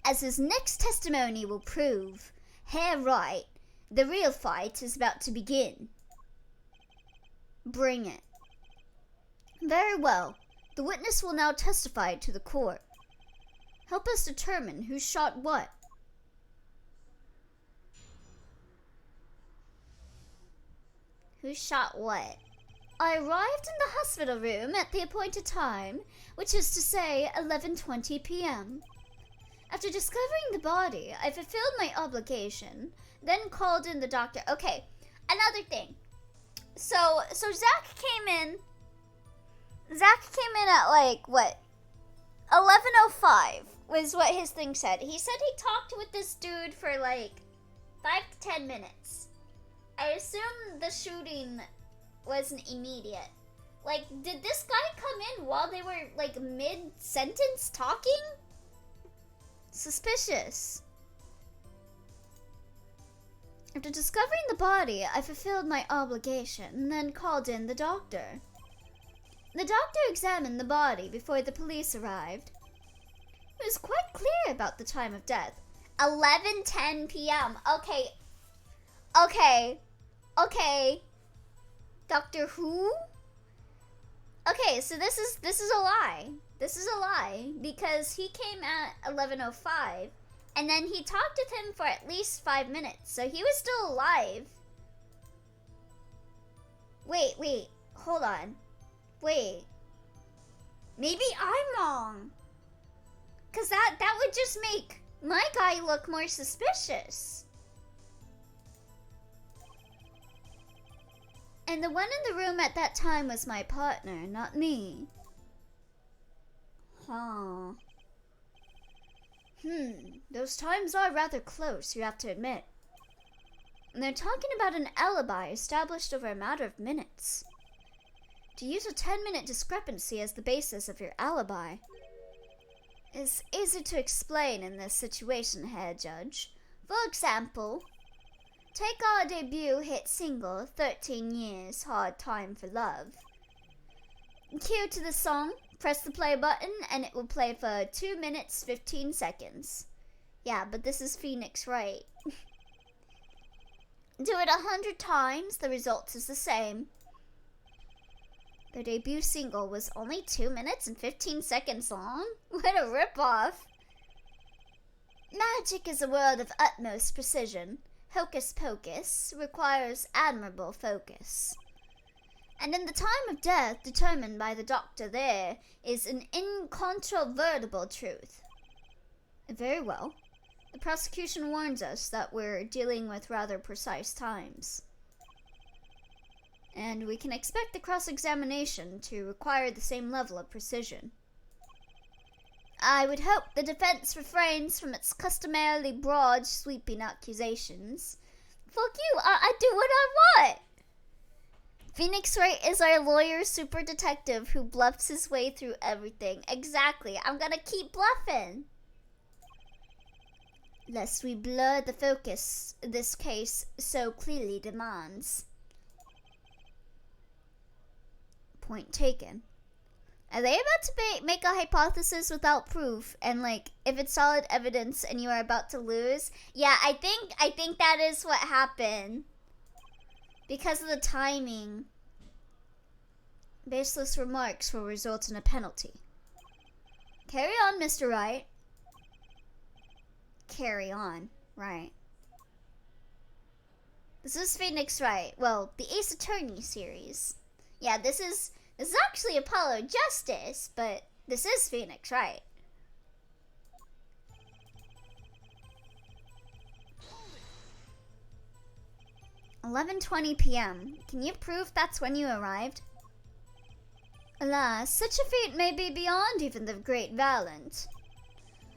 As his next testimony will prove, hair right, the real fight is about to begin. Bring it. Very well. The witness will now testify to the court. Help us determine who shot what. Who shot what? I arrived in the hospital room at the appointed time, which is to say 11:20 p.m. After discovering the body, I fulfilled my obligation, then called in the doctor. Okay, another thing. So Zach came in at like, what? 11:05 was what his thing said. He said he talked with this dude for like 5 to 10 minutes. I assume the shooting wasn't immediate. Like, did this guy come in while they were like mid-sentence talking? Suspicious. After discovering the body, I fulfilled my obligation and then called in the doctor. The doctor examined the body before the police arrived. It was quite clear about the time of death. 11:10 p.m. Okay. Doctor Who? Okay, so this is a lie. This is a lie because he came at 11:05 and then he talked with him for at least 5 minutes. So he was still alive. Wait. Hold on. Wait. Maybe I'm wrong. Cause that would just make my guy look more suspicious. And the one in the room at that time was my partner, not me. Huh. Those times are rather close, you have to admit. And they're talking about an alibi established over a matter of minutes. To use a 10-minute discrepancy as the basis of your alibi is easy to explain in this situation here, Judge. For example, take our debut hit single, 13 Years, Hard Time for Love. Cue to the song, press the play button, and it will play for 2 minutes, 15 seconds. Yeah, but this is Phoenix Wright. Do it 100 times, the result is the same. Their debut single was only 2 minutes and 15 seconds long? What a ripoff. Magic is a world of utmost precision. Hocus pocus requires admirable focus. And in the time of death determined by the doctor there is an incontrovertible truth. Very well. The prosecution warns us that we're dealing with rather precise times. And we can expect the cross-examination to require the same level of precision. I would hope the defense refrains from its customarily broad, sweeping accusations. Fuck you, I do what I want! Phoenix Wright is our lawyer super detective who bluffs his way through everything. Exactly, I'm gonna keep bluffing. Lest we blur the focus this case so clearly demands. Point taken. Are they about to make a hypothesis without proof? And like, if it's solid evidence and you are about to lose? Yeah, I think that is what happened. Because of the timing. Baseless remarks will result in a penalty. Carry on, Mr. Wright. Carry on, right. This is Phoenix Wright. Well, the Ace Attorney series. Yeah, this is actually Apollo Justice, but this is Phoenix Wright. "11:20 p.m. Can you prove that's when you arrived?" Alas, such a feat may be beyond even the great Valant.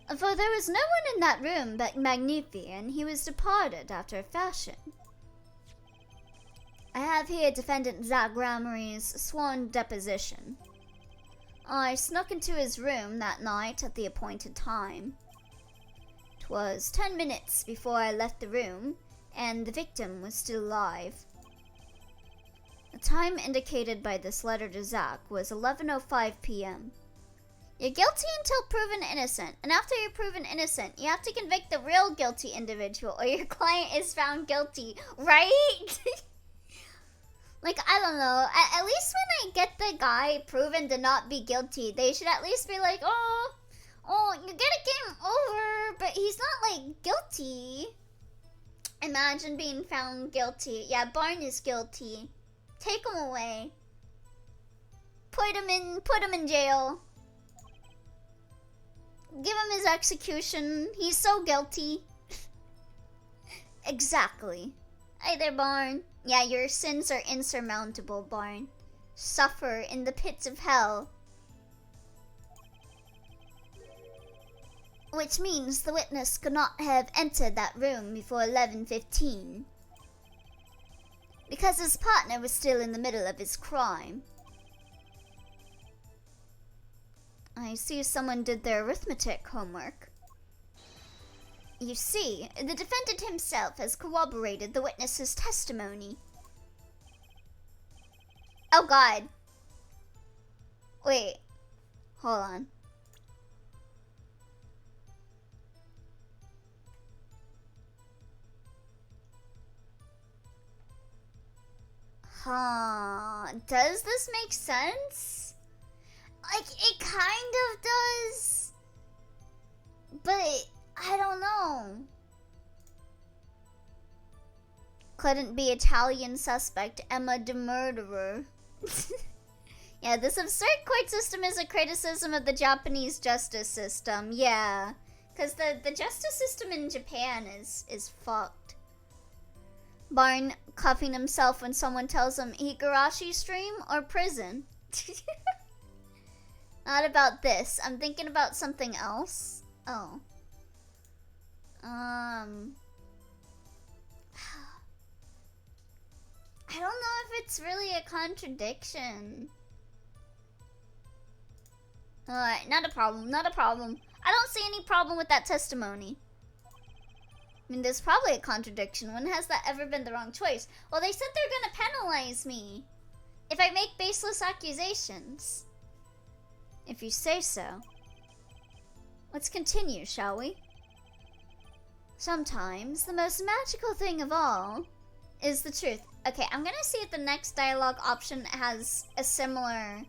For there was no one in that room but Magnifi, and he was departed after a fashion. I have here Defendant Zach Ramery's sworn deposition. I snuck into his room that night at the appointed time. 'Twas 10 minutes before I left the room, and the victim was still alive. The time indicated by this letter to Zach was 11:05 p.m. You're guilty until proven innocent, and after you're proven innocent, you have to convict the real guilty individual, or your client is found guilty, right? Like, I don't know. At least when I get the guy proven to not be guilty, they should at least be like, oh, you get a game over, but he's not, like, guilty. Imagine being found guilty. Yeah, Barn is guilty. Take him away. Put him in jail. Give him his execution. He's so guilty. Exactly. Hey there, Barn. Yeah, your sins are insurmountable, Barn. Suffer in the pits of hell. Which means the witness could not have entered that room before 11:15. Because his partner was still in the middle of his crime. I see someone did their arithmetic homework. You see, the defendant himself has corroborated the witness's testimony. Oh god. Wait. Hold on. Huh. Does this make sense? Like, it kind of does. But I don't know. Couldn't be Italian suspect Emma the murderer. Yeah, this absurd court system is a criticism of the Japanese justice system. Yeah, because the justice system in Japan is fucked. Barn cuffing himself when someone tells him Higurashi stream or prison. Not about this. I'm thinking about something else. Oh. I don't know if it's really a contradiction. Alright, not a problem, not a problem. I don't see any problem with that testimony. I mean, there's probably a contradiction. When has that ever been the wrong choice? Well, they said they're gonna penalize me if I make baseless accusations. If you say so. Let's continue, shall we? Sometimes, the most magical thing of all is the truth. Okay, I'm gonna see if the next dialogue option has a similar,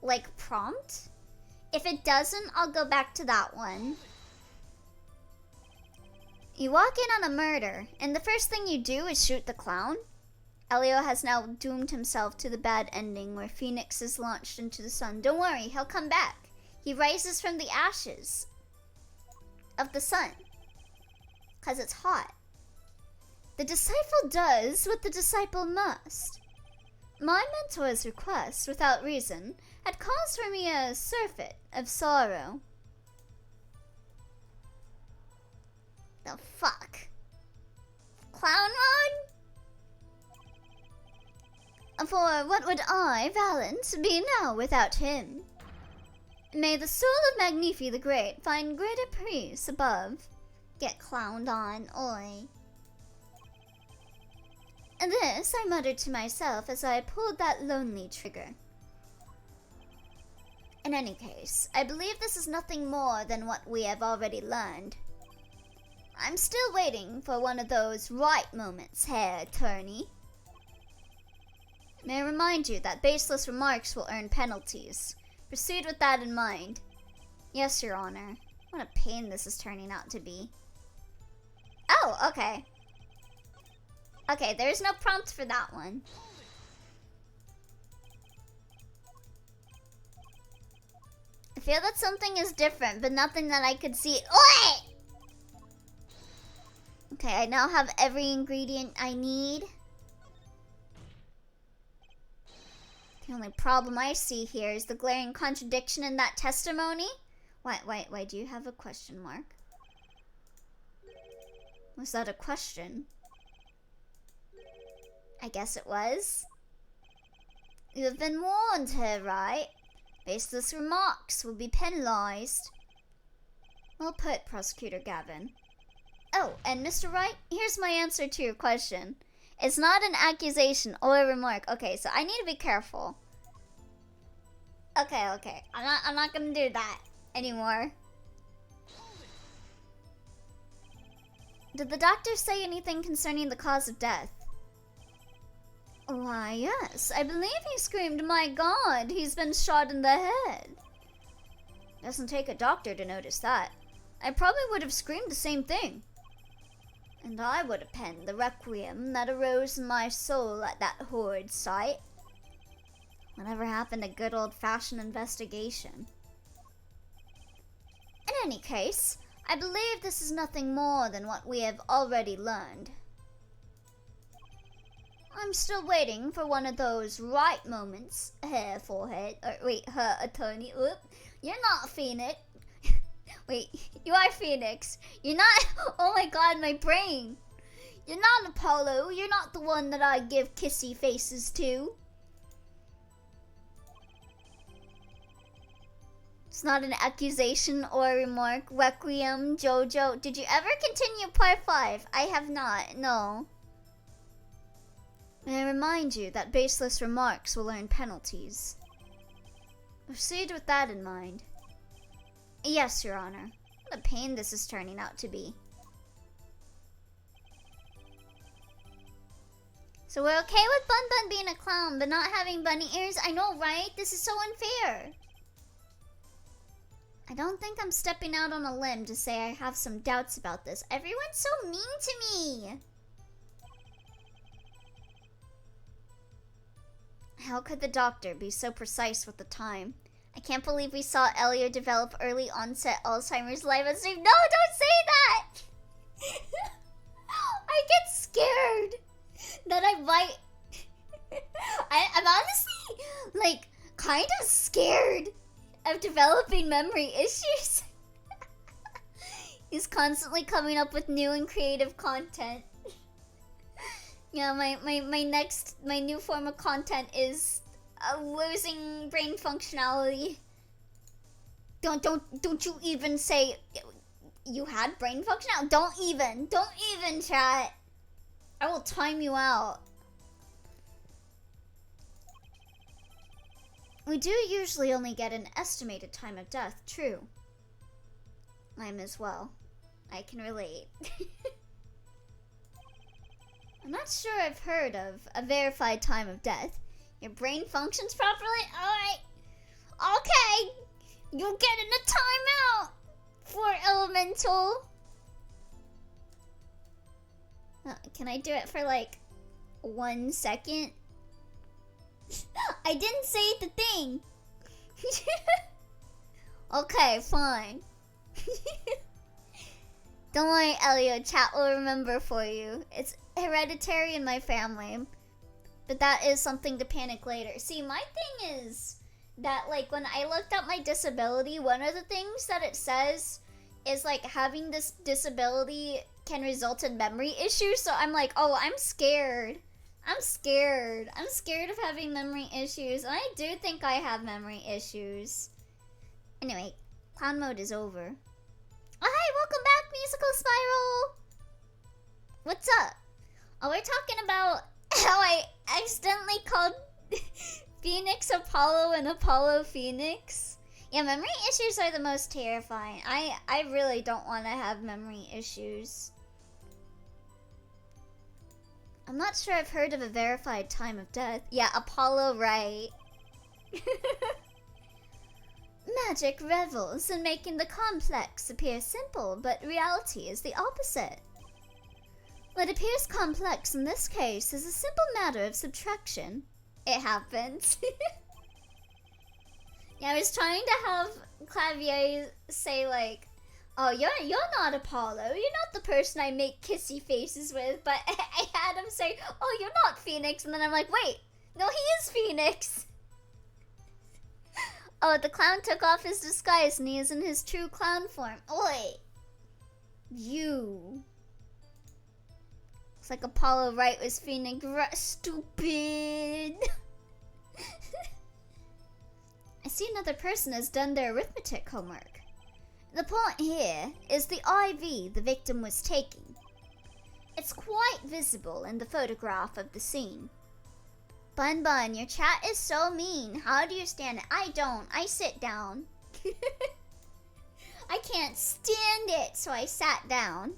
like, prompt. If it doesn't, I'll go back to that one. You walk in on a murder, and the first thing you do is shoot the clown? Elio has now doomed himself to the bad ending where Phoenix is launched into the sun. Don't worry, he'll come back. He rises from the ashes of the sun. 'Cause it's hot. The disciple does what the disciple must. My mentor's request, without reason, had caused for me a surfeit of sorrow. The fuck? Clown mode? For what would I, Valant, be now without him? May the soul of Magnifi the Great find greater peace above. Get clowned on, oi. And this I muttered to myself as I pulled that lonely trigger. In any case, I believe this is nothing more than what we have already learned. I'm still waiting for one of those right moments, Herr Attorney. May I remind you that baseless remarks will earn penalties. Proceed with that in mind. Yes, Your Honor. What a pain this is turning out to be. Oh, okay. Okay, there's no prompt for that one. I feel that something is different, but nothing that I could see. Oi! Okay, I now have every ingredient I need. The only problem I see here is the glaring contradiction in that testimony. Why do you have a question mark? Was that a question? I guess it was. You have been warned here, right? Baseless remarks will be penalized. Well put, Prosecutor Gavin. Oh, and Mr. Wright, here's my answer to your question. It's not an accusation or a remark. Okay, so I need to be careful. Okay. I'm not gonna do that anymore. Did the doctor say anything concerning the cause of death? Why, yes, I believe he screamed, "My God, he's been shot in the head." Doesn't take a doctor to notice that. I probably would have screamed the same thing. And I would have penned the requiem that arose in my soul at that horrid sight. Whatever happened to good old-fashioned investigation? In any case, I believe this is nothing more than what we have already learned. I'm still waiting for one of those right moments. Hair, forehead, or wait, her attorney. Oop, you're not Phoenix. Wait, you are Phoenix. You're not. Oh my God, my brain. You're not Apollo. You're not the one that I give kissy faces to. It's not an accusation or a remark. Requiem, Jojo. Did you ever continue part 5? I have not, no. May I remind you that baseless remarks will earn penalties. Proceed with that in mind. Yes, Your Honor. What a pain this is turning out to be. So we're okay with Bun Bun being a clown, but not having bunny ears? I know, right? This is so unfair. I don't think I'm stepping out on a limb to say I have some doubts about this. Everyone's so mean to me. How could the doctor be so precise with the time? I can't believe we saw Elio develop early onset Alzheimer's live on stream. No, don't say that! I get scared that I might... I'm honestly, like, kind of scared of developing memory issues. He's constantly coming up with new and creative content. Yeah, my new form of content is losing brain functionality. Don't you even say you had brain functionality. Don't even chat. I will time you out. We do usually only get an estimated time of death, true. I'm as well. I can relate. I'm not sure I've heard of a verified time of death. Your brain functions properly? Alright. Okay. You're getting a timeout for Elemental. Can I do it for like 1 second? I didn't say the thing. Okay, fine. Don't worry, Elio. Chat will remember for you. It's hereditary in my family. But that is something to panic later. See, my thing is that, like, when I looked up my disability, one of the things that it says is, like, having this disability can result in memory issues. So I'm like, oh, I'm scared. I'm scared of having memory issues. And I do think I have memory issues. Anyway, clown mode is over. Oh, hi, welcome back, Musical Spiral. What's up? Oh, we're talking about how I accidentally called Phoenix Apollo and Apollo Phoenix. Yeah, memory issues are the most terrifying. I really don't want to have memory issues. I'm not sure I've heard of a verified time of death. Yeah, Apollo, right. Magic revels in making the complex appear simple, but reality is the opposite. What appears complex in this case is a simple matter of subtraction. It happens. Yeah, I was trying to have Clavier say like, oh, you're not Apollo. You're not the person I make kissy faces with. But I had him say, oh, you're not Phoenix. And then I'm like, wait, no, he is Phoenix. Oh, the clown took off his disguise and he is in his true clown form. Oi! You. Looks like Apollo Wright was Phoenix. Stupid! I see another person has done their arithmetic homework. The point here is the IV the victim was taking. It's quite visible in the photograph of the scene. Bun Bun, your chat is so mean. How do you stand it? I don't. I sit down. I can't stand it, so I sat down.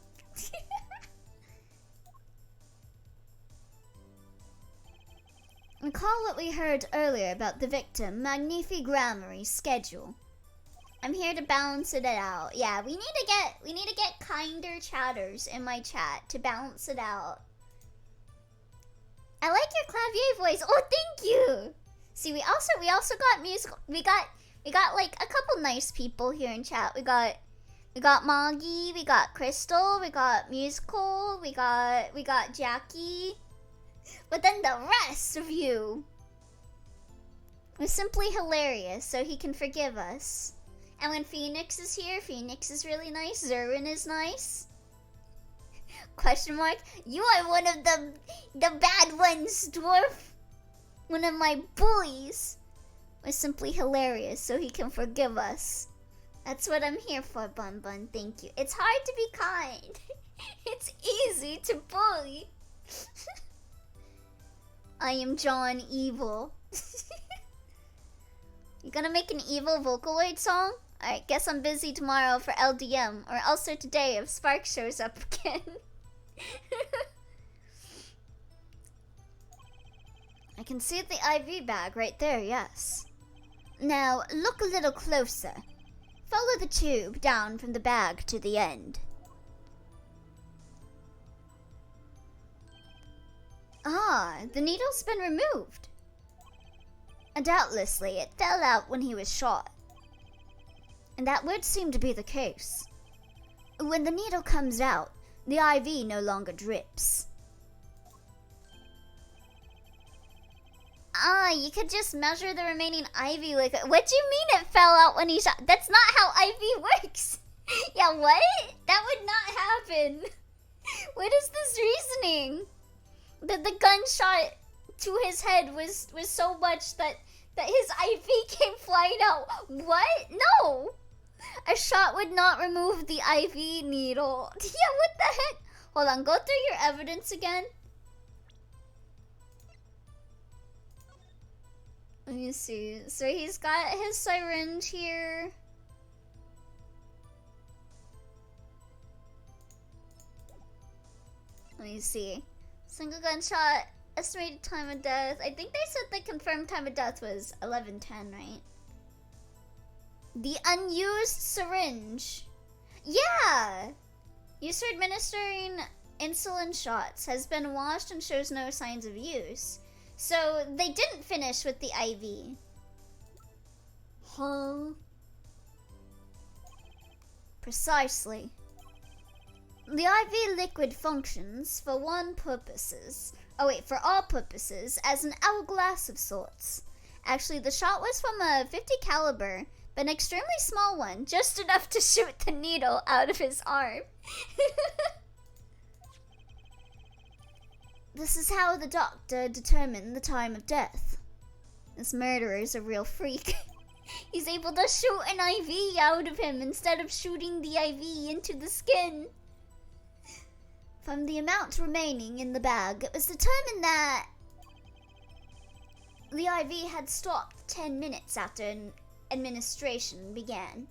Recall what we heard earlier about the victim Magnifi Grammary's schedule. I'm here to balance it out. Yeah, we need to get kinder chatters in my chat to balance it out. I like your clavier voice. Oh, thank you. See, we also got musical. We got like a couple nice people here in chat. We got Moggy, we got Crystal, we got Musical, we got Jackie. But then the rest of you was simply hilarious, so he can forgive us. And when Phoenix is here, Phoenix is really nice. Zerwin is nice. Question mark? You are one of the bad ones, dwarf. One of my bullies was simply hilarious, so he can forgive us. That's what I'm here for, Bun Bun. Thank you. It's hard to be kind. It's easy to bully. I am John Evil. You gonna make an evil Vocaloid song? Alright, guess I'm busy tomorrow for LDM, or also today if Spark shows up again. I can see the IV bag right there, yes. Now, look a little closer. Follow the tube down from the bag to the end. Ah, the needle's been removed. Doubtlessly, it fell out when he was shot. And that would seem to be the case. When the needle comes out, the IV no longer drips. Ah, you could just measure the remaining IV like... What do you mean it fell out when he shot? That's not how IV works. Yeah, what? That would not happen. What is this reasoning? That the gunshot to his head was so much that his IV came flying out. What? No! A shot would not remove the IV needle. Yeah, what the heck? Hold on, go through your evidence again. Let me see. So he's got his syringe here. Let me see. Single gunshot, estimated time of death. I think they said the confirmed time of death was 11:10, right? The unused syringe. Yeah! Used for administering insulin shots has been washed and shows no signs of use. So they didn't finish with the IV. Huh? Precisely. The IV liquid functions for for all purposes as an hourglass of sorts. Actually, the shot was from a .50 caliber, but an extremely small one, just enough to shoot the needle out of his arm. This is how the doctor determined the time of death. This murderer is a real freak. He's able to shoot an IV out of him instead of shooting the IV into the skin. From the amount remaining in the bag, it was determined that the IV had stopped 10 minutes after administration began.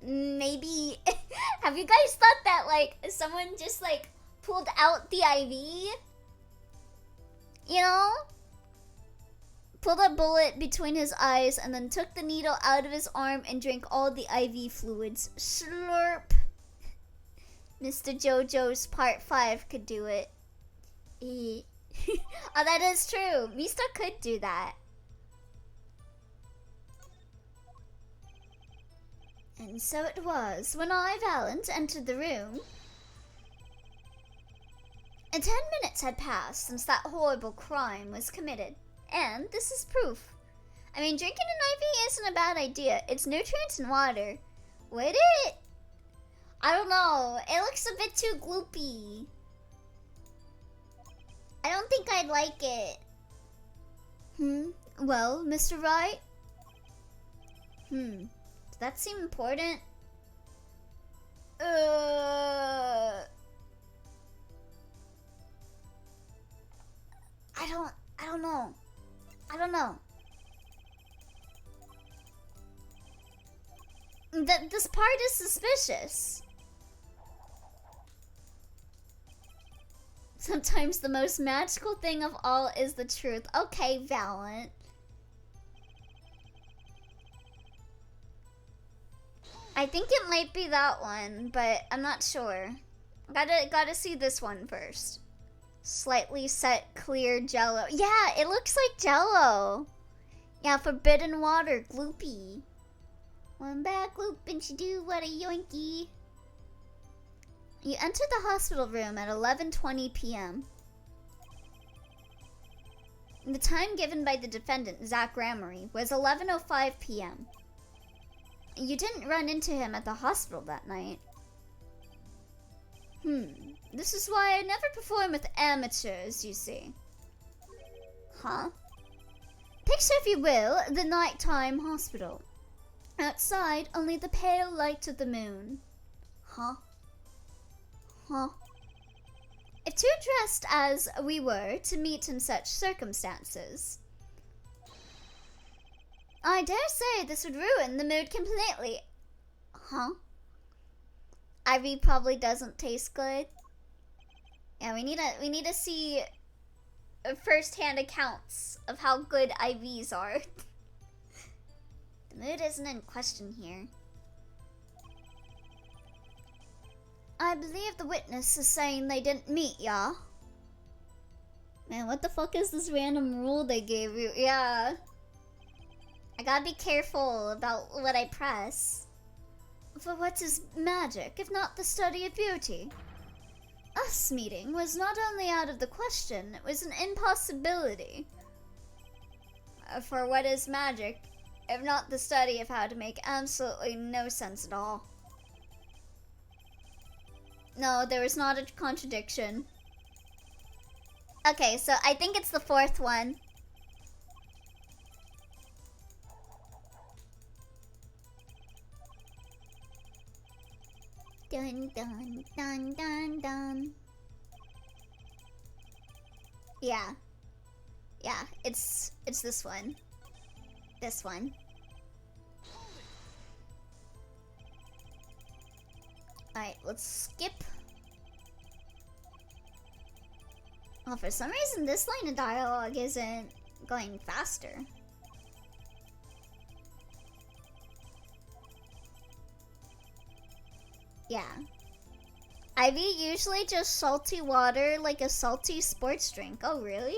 Maybe... Have you guys thought that, like, someone just, like, pulled out the IV? You know? Pulled a bullet between his eyes and then took the needle out of his arm and drank all the IV fluids. Slurp. Mr. JoJo's Part 5 could do it. Oh, that is true. Mista could do that. And so it was, when I, Valant, entered the room. And 10 minutes had passed since that horrible crime was committed. And this is proof. I mean, drinking an IV isn't a bad idea. It's nutrients and water. Would it? I don't know. It looks a bit too gloopy. I don't think I'd like it. Well, Mr. Wright? Does that seem important? I don't know. I don't know. This part is suspicious. Sometimes the most magical thing of all is the truth. Okay, Valant. I think it might be that one, but I'm not sure. Gotta see this one first. Slightly set, clear jello. Yeah, it looks like jello. Yeah, forbidden water, gloopy. One back loop and she do what a yoinky. You entered the hospital room at 11:20 p.m. The time given by the defendant, Zach Ramery, was 11:05 p.m. You didn't run into him at the hospital that night. This is why I never perform with amateurs, you see. Huh? Picture, if you will, the nighttime hospital. Outside, only the pale light of the moon. Huh? If two dressed as we were to meet in such circumstances, I dare say this would ruin the mood completely. Huh? IV probably doesn't taste good. Yeah, we need to see first-hand accounts of how good IVs are. The mood isn't in question here. I believe the witness is saying they didn't meet, yeah? Man, what the fuck is this random rule they gave you? Yeah. I gotta be careful about what I press. For what is magic, if not the study of beauty? Us meeting was not only out of the question, it was an impossibility. For what is magic, if not the study of how to make absolutely no sense at all? No, there was not a contradiction. Okay, so I think it's the fourth one. Dun dun dun dun dun. Yeah. Yeah, it's this one. This one. Alright, let's skip. Well, for some reason this line of dialogue isn't going faster. Yeah. IV usually just salty water, like a salty sports drink. Oh, really?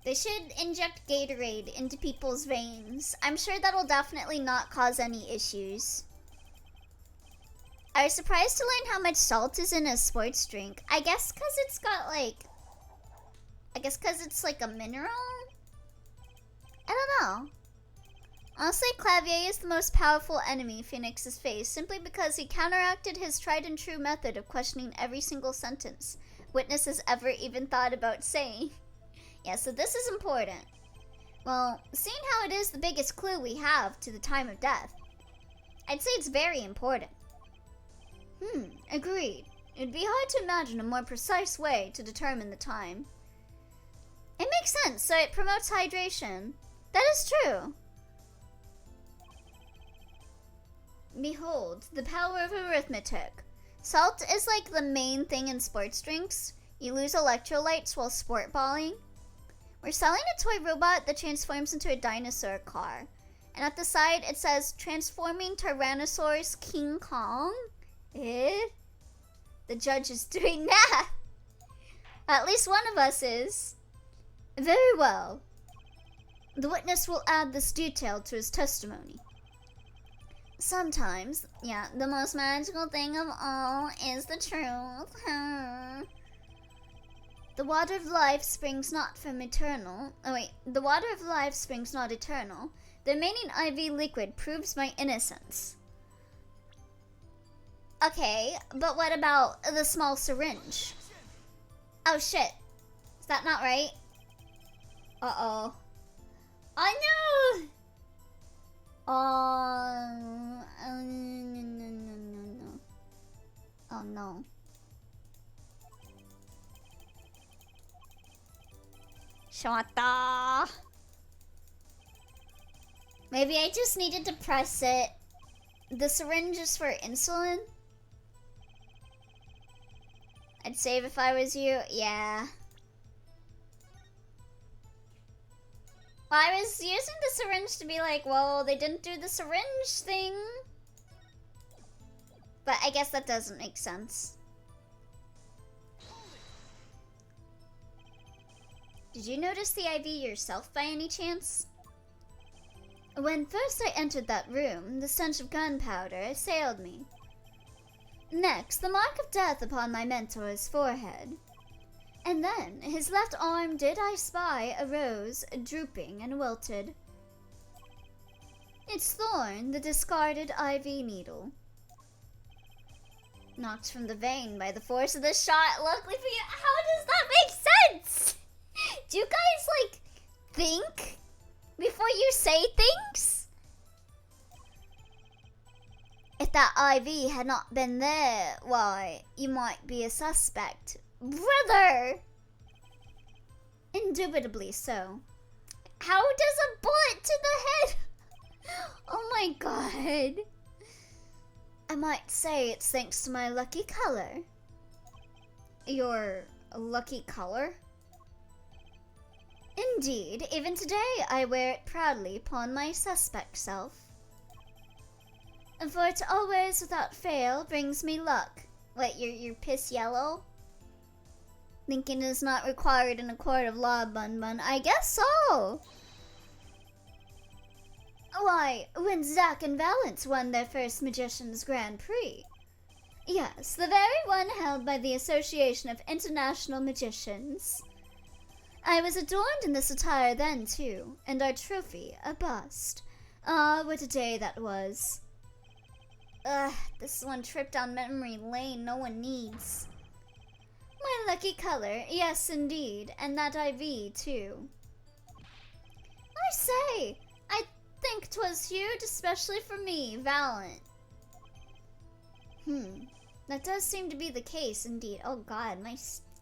They should inject Gatorade into people's veins. I'm sure that'll definitely not cause any issues. I was surprised to learn how much salt is in a sports drink. I guess because it's got like... I guess because it's like a mineral? I don't know. Honestly, Clavier is the most powerful enemy Phoenix has faced, simply because he counteracted his tried and true method of questioning every single sentence Witness has ever even thought about saying. Yeah, so this is important. Well, seeing how it is the biggest clue we have to the time of death, I'd say it's very important. Agreed. It'd be hard to imagine a more precise way to determine the time. It makes sense, so it promotes hydration. That is true. Behold, the power of arithmetic. Salt is like the main thing in sports drinks. You lose electrolytes while sport balling. We're selling a toy robot that transforms into a dinosaur car. And at the side it says, transforming Tyrannosaurus King Kong? The judge is doing that. At least one of us is. Very well. The witness will add this detail to his testimony. Sometimes, yeah, the most magical thing of all is the truth. The water of life springs not from eternal. Oh wait, the water of life springs not eternal. The remaining IV liquid proves my innocence. Okay, but what about the small syringe? Oh shit. Is that not right? Uh-oh. Oh no! No. Oh no. Shota. Maybe I just needed to press it. The syringe is for insulin. I'd save if I was you. Yeah. Well, I was using the syringe to be like, well, they didn't do the syringe thing. But I guess that doesn't make sense. Did you notice the IV yourself by any chance? When first I entered that room, the stench of gunpowder assailed me. Next, the mark of death upon my mentor's forehead. And then, his left arm did I spy arose, drooping and wilted. Its thorn, the discarded IV needle. Knocked from the vein by the force of the shot. Luckily for you, how does that make sense? Do you guys, like, think before you say things? If that IV had not been there, why, you might be a suspect. Brother! Indubitably so. How does a bullet to the head? Oh my god. I might say it's thanks to my lucky color. Your lucky color? Indeed, even today I wear it proudly upon my suspect self. And for it always without fail brings me luck. What, you're piss yellow? Thinking is not required in a court of law, Bun Bun. I guess so! Why, when Zack and Valant won their first Magician's Grand Prix. Yes, the very one held by the Association of International Magicians. I was adorned in this attire then, too, and our trophy, a bust. Ah, what a day that was. Ugh, this one trip down memory lane no one needs. My lucky color, yes indeed, and that IV, too. I say, I think 'twas huge, especially for me, Valant. That does seem to be the case, indeed. Oh god, my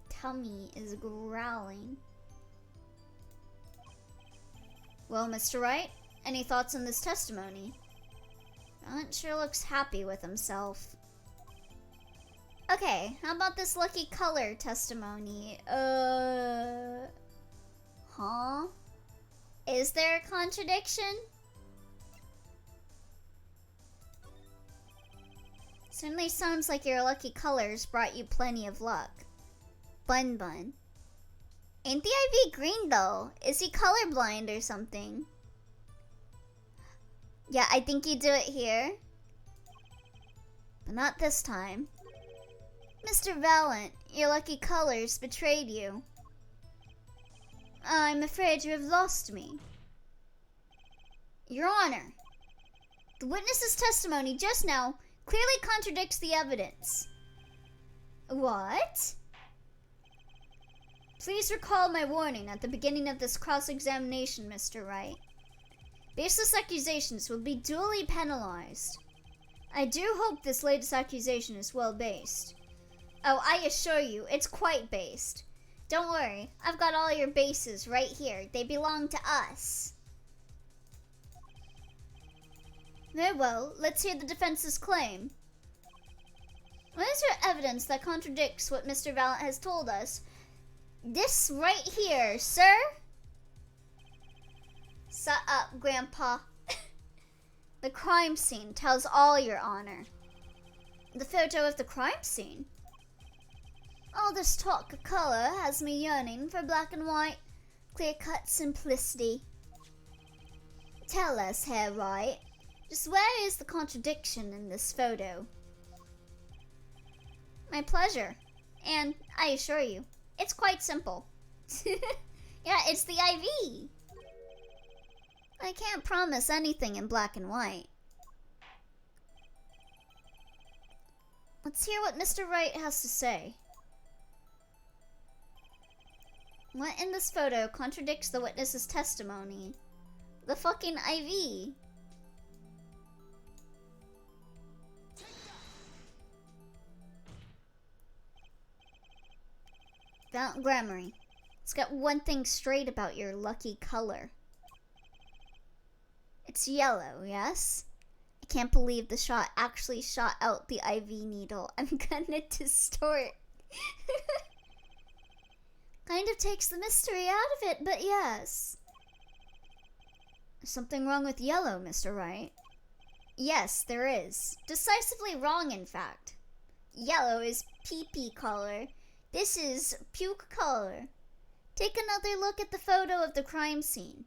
tummy is growling. Well, Mr. Wright, any thoughts on this testimony? Valant sure looks happy with himself. Okay, how about this lucky color testimony? Huh? Is there a contradiction? Certainly sounds like your lucky colors brought you plenty of luck. Bun Bun. Ain't the IV green though? Is he colorblind or something? Yeah, I think you do it here. But not this time. Mr. Valant, your lucky colors betrayed you. I'm afraid you have lost me. Your Honor, the witness's testimony just now clearly contradicts the evidence. What? Please recall my warning at the beginning of this cross-examination, Mr. Wright. Baseless accusations will be duly penalized. I do hope this latest accusation is well based. Oh, I assure you, it's quite based. Don't worry, I've got all your bases right here. They belong to us. Very well, let's hear the defense's claim. What is your evidence that contradicts what Mr. Valant has told us? This right here, sir? Shut up, Grandpa. The crime scene tells all, Your Honor. The photo of the crime scene? All this talk of color has me yearning for black and white, clear-cut simplicity. Tell us, Herr Wright, just where is the contradiction in this photo? My pleasure. And I assure you, it's quite simple. Yeah, it's the IV. I can't promise anything in black and white. Let's hear what Mr. Wright has to say. What in this photo contradicts the witness's testimony? The fucking IV. Valant Grammary, let's get one thing straight about your lucky color. It's yellow, yes? I can't believe the shot actually shot out the IV needle. I'm gonna distort. Kind of takes the mystery out of it, but yes. Something wrong with yellow, Mr. Wright? Yes, there is. Decisively wrong, in fact. Yellow is pee-pee color. This is puke color. Take another look at the photo of the crime scene.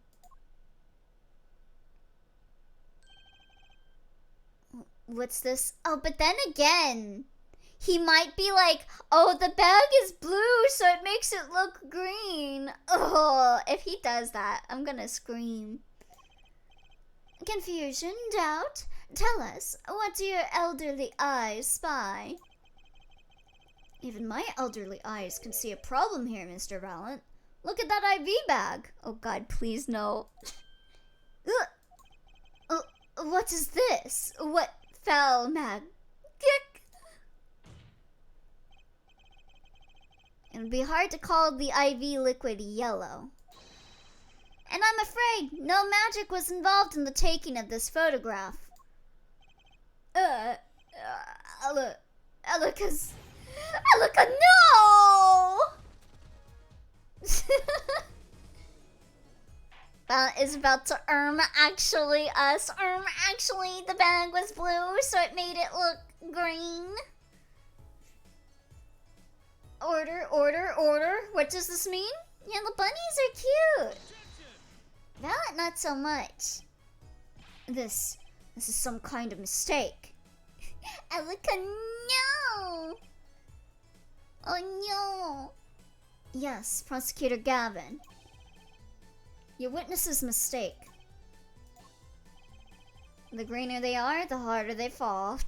What's this? Oh, but then again, he might be like, oh, the bag is blue, so it makes it look green. Oh, if he does that, I'm gonna scream. Confusion, doubt? Tell us, what do your elderly eyes spy? Even my elderly eyes can see a problem here, Mr. Valant. Look at that IV bag. Oh god, please no. What is this? What foul mag... It would be hard to call the IV liquid yellow. And I'm afraid no magic was involved in the taking of this photograph. Elika, no! That is about to actually the bag was blue, so it made it look green. Order. What does this mean? Yeah, the bunnies are cute. Valant, not so much. This is some kind of mistake. Elika, no! Oh no! Yes, Prosecutor Gavin. Your witness's mistake. The greener they are, the harder they fall.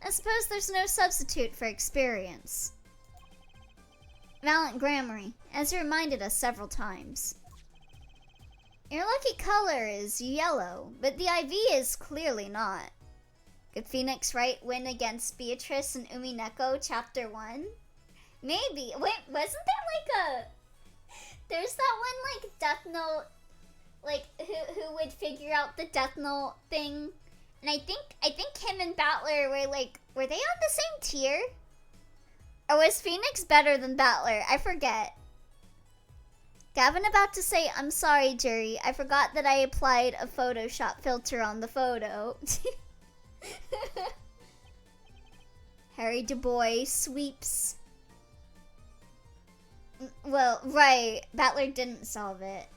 I suppose there's no substitute for experience. Valant Grammary, as you reminded us several times. Your lucky color is yellow, but the IV is clearly not. Could Phoenix Wright win against Beatrice and Umineko, Chapter 1? Maybe. Wait, wasn't there like a... There's that one like Death Note, like who would figure out the Death Note thing? And I think him and Battler were they on the same tier? Or was Phoenix better than Battler? I forget. Gavin about to say, I'm sorry, jury. I forgot that I applied a Photoshop filter on the photo. Harry DuBois sweeps. Well, right. Battler didn't solve it.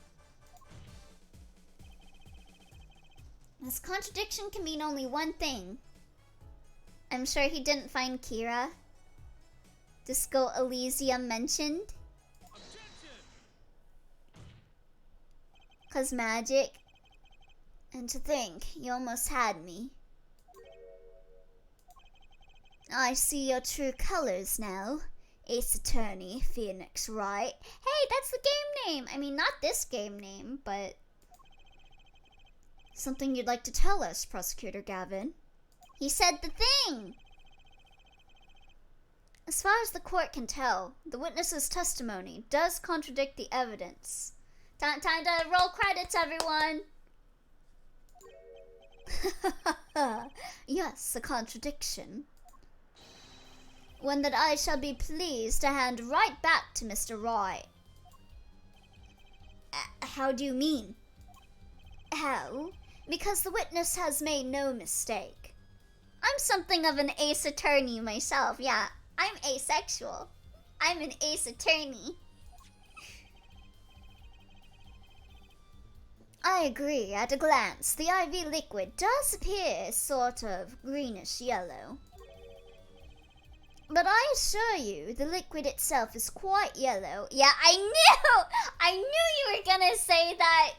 This contradiction can mean only one thing. I'm sure he didn't find Kira. Disco Elysium mentioned. Cause magic. And to think, you almost had me. I see your true colors now. Ace Attorney, Phoenix Wright. Hey, that's the game name! I mean, not this game name, but... Something you'd like to tell us, Prosecutor Gavin? He said the thing! As far as the court can tell, the witness's testimony does contradict the evidence. Time to roll credits, everyone! Yes, a contradiction. One that I shall be pleased to hand right back to Mr. Wright. How do you mean? How? Because the witness has made no mistake. I'm something of an ace attorney myself, yeah. I'm asexual. I'm an ace attorney. I agree, at a glance, the IV liquid does appear sort of greenish yellow. But I assure you, the liquid itself is quite yellow. Yeah, I knew you were gonna say that,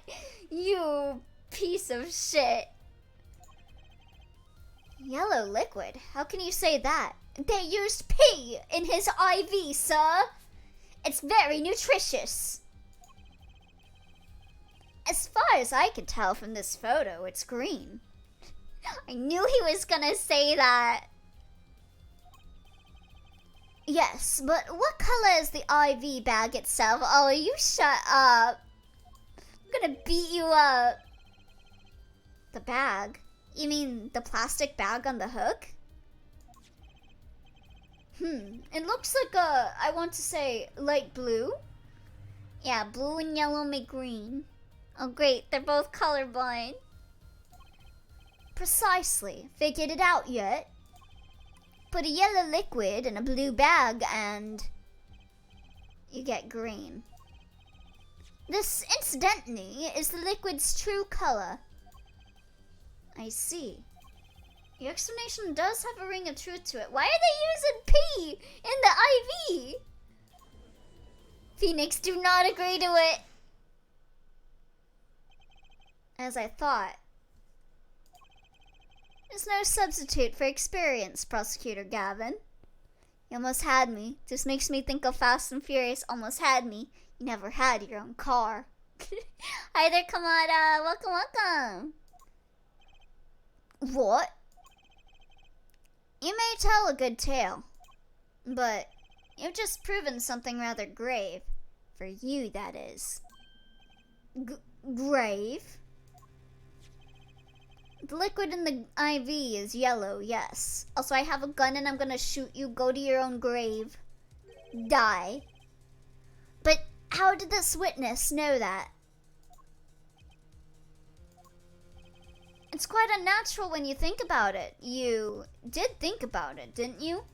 you piece of shit. Yellow liquid? How can you say that? They used pee in his IV, sir. It's very nutritious. As far as I can tell from this photo, it's green. I knew he was gonna say that. Yes, but what color is the IV bag itself? Oh, you shut up. I'm gonna beat you up. The bag? You mean the plastic bag on the hook? It looks like I want to say light blue. Yeah, blue and yellow make green. Oh great, they're both colorblind. Precisely. Figured it out yet? Put a yellow liquid in a blue bag and you get green. This, incidentally, is the liquid's true color. I see. Your explanation does have a ring of truth to it. Why are they using P in the IV? Phoenix, do not agree to it. As I thought. There's no substitute for experience, Prosecutor Gavin. You almost had me. This makes me think of Fast and Furious almost had me. You never had your own car. Hi there, Kamada. Welcome. What? You may tell a good tale, but you've just proven something rather grave. For you, that is. Grave? The liquid in the IV is yellow, yes. Also, I have a gun and I'm gonna shoot you. Go to your own grave. Die. But how did this witness know that? It's quite unnatural when you think about it. You did think about it, didn't you?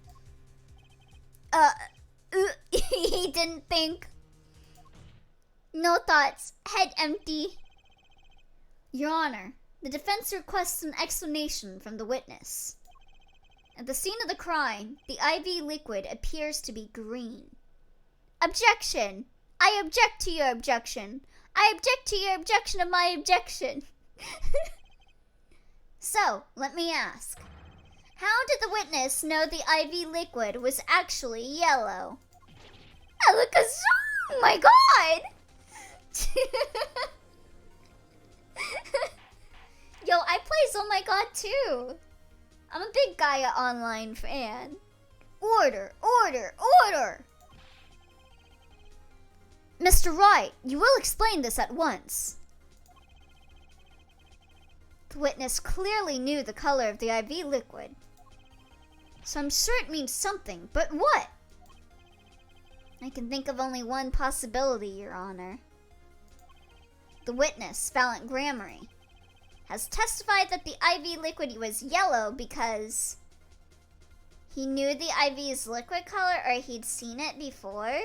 He didn't think. No thoughts. Head empty. Your Honor, the defense requests an explanation from the witness. At the scene of the crime, the IV liquid appears to be green. Objection! I object to your objection. I object to your objection of my objection. So, let me ask. How did the witness know the IV liquid was actually yellow? Oh my god! Yo, I play Oh My God too. I'm a big Gaia Online fan. Order! Mr. Wright, you will explain this at once. The witness clearly knew the color of the IV liquid. So I'm sure it means something, but what? I can think of only one possibility, Your Honor. The witness, Valant Grammary, has testified that the IV liquid was yellow because he knew the IV's liquid color or he'd seen it before.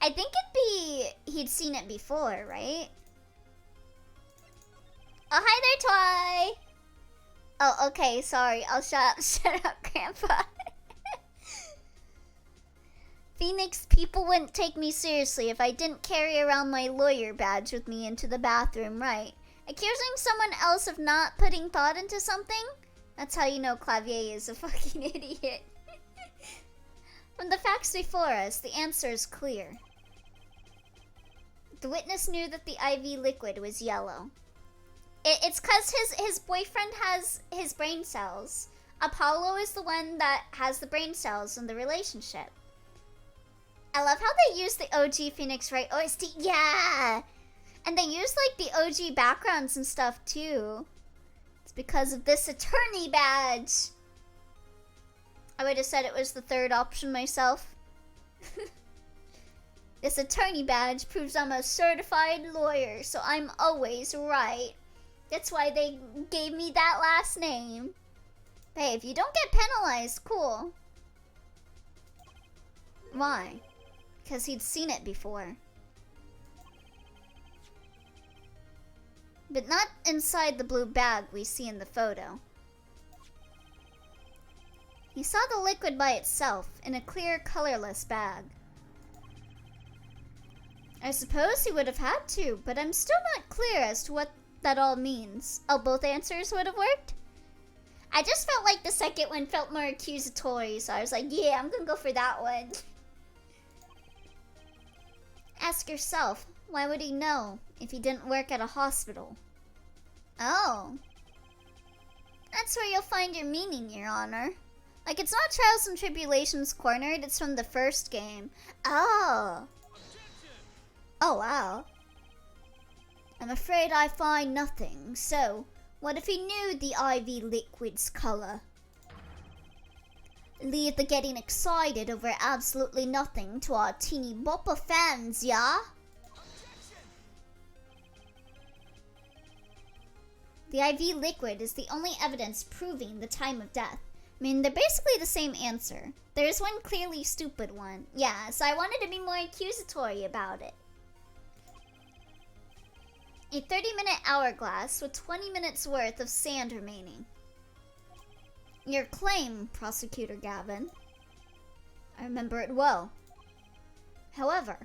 I think it'd be he'd seen it before, right? Oh, hi there, Twy! Oh, okay, sorry. I'll shut up. Shut up, Grandpa. Phoenix, people wouldn't take me seriously if I didn't carry around my lawyer badge with me into the bathroom, right? Accusing someone else of not putting thought into something? That's how you know Clavier is a fucking idiot. From the facts before us, the answer is clear. The witness knew that the IV liquid was yellow. It's cause his boyfriend has his brain cells. Apollo is the one that has the brain cells in the relationship. I love how they use the OG Phoenix Wright OST. Yeah! And they use like the OG backgrounds and stuff too. It's because of this attorney badge. I would have said it was the third option myself. This attorney badge proves I'm a certified lawyer, so I'm always right. That's why they gave me that last name. But hey, if you don't get penalized, cool. Why? Because he'd seen it before. But not inside the blue bag we see in the photo. He saw the liquid by itself in a clear, colorless bag. I suppose he would have had to, but I'm still not clear as to what that all means. Oh, both answers would have worked? I just felt like the second one felt more accusatory, so I was like, yeah, I'm gonna go for that one. Ask yourself, why would he know if he didn't work at a hospital? Oh. That's where you'll find your meaning, Your Honor. Like, it's not Trials and Tribulations Cornered, it's from the first game. Oh. Oh, wow. I'm afraid I find nothing. So, what if he knew the IV liquid's color? Leave the getting excited over absolutely nothing to our teeny bopper fans, yeah? The IV liquid is the only evidence proving the time of death. I mean, they're basically the same answer. There's one clearly stupid one. Yeah, so I wanted to be more accusatory about it. A 30-minute hourglass with 20 minutes worth of sand remaining. Your claim, Prosecutor Gavin. I remember it well. However,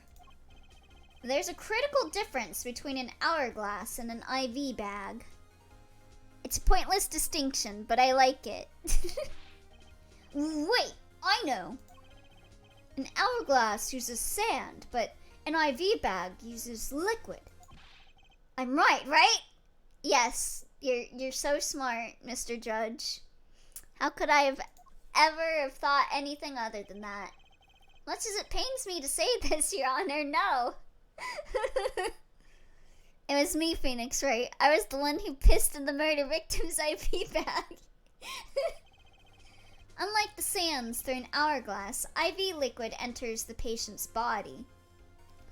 there's a critical difference between an hourglass and an IV bag. It's a pointless distinction, but I like it. Wait, I know. An hourglass uses sand, but an IV bag uses liquid. I'm right, right? Yes, you're so smart, Mr. Judge. How could I have ever have thought anything other than that? Much as it pains me to say this, Your Honor, no. It was me, Phoenix, right? I was the one who pissed in the murder victim's IV bag. Unlike the sands through an hourglass, IV liquid enters the patient's body.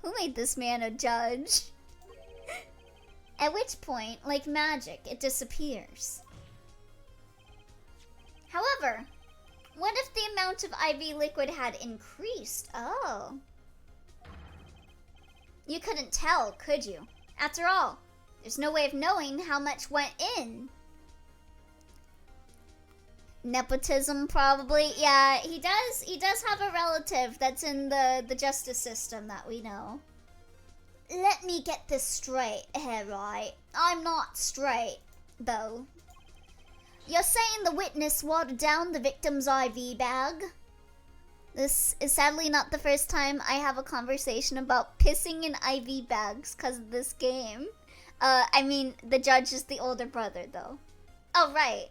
Who made this man a judge? At which point, like magic, it disappears. However, what if the amount of IV liquid had increased? Oh. You couldn't tell, could you? After all, there's no way of knowing how much went in. Nepotism, probably. Yeah, he does have a relative that's in the justice system that we know. Let me get this straight here, right? I'm not straight, though. You're saying the witness watered down the victim's IV bag? This is sadly not the first time I have a conversation about pissing in IV bags because of this game. I mean, the judge is the older brother, though. Oh, right.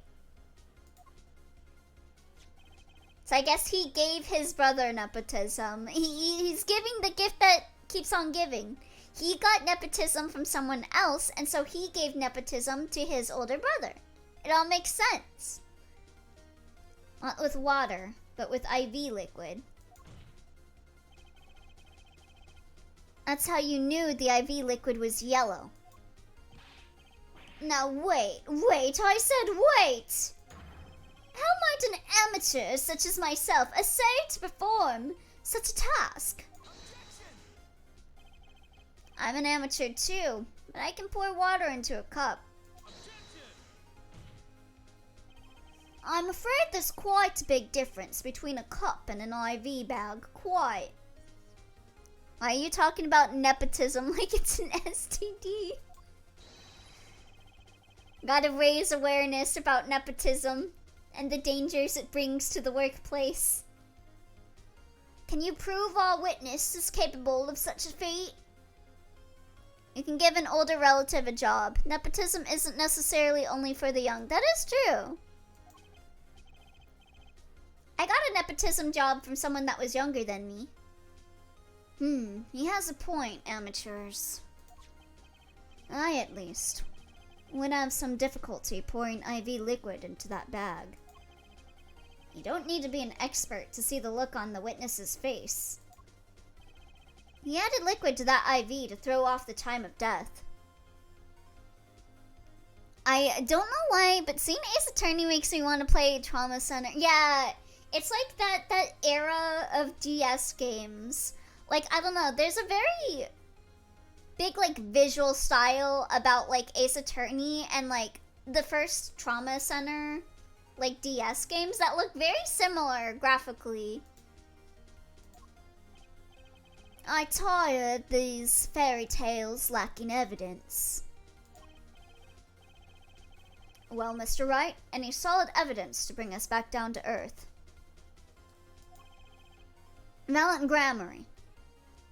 So I guess he gave his brother nepotism. He's giving the gift that keeps on giving. He got nepotism from someone else, and so he gave nepotism to his older brother. It all makes sense. Not with water, but with IV liquid. That's how you knew the IV liquid was yellow. Now wait, I said wait! How might an amateur such as myself essay to perform such a task? I'm an amateur too, but I can pour water into a cup. I'm afraid there's quite a big difference between a cup and an IV bag, quite. Why are you talking about nepotism like it's an STD? Gotta raise awareness about nepotism and the dangers it brings to the workplace. Can you prove our witness is capable of such a feat? You can give an older relative a job. Nepotism isn't necessarily only for the young. That is true. I got a nepotism job from someone that was younger than me. He has a point, amateurs. I, at least, would have some difficulty pouring IV liquid into that bag. You don't need to be an expert to see the look on the witness's face. He added liquid to that IV to throw off the time of death. I don't know why, but seeing Ace Attorney makes me want to play Trauma Center. Yeah, it's like that era of DS games. Like, I don't know, there's a very big, like, visual style about, like, Ace Attorney and, like, the first Trauma Center, like, DS games that look very similar graphically. I tire of these fairy tales lacking evidence. Well, Mr. Wright, any solid evidence to bring us back down to earth? Valant Grammary.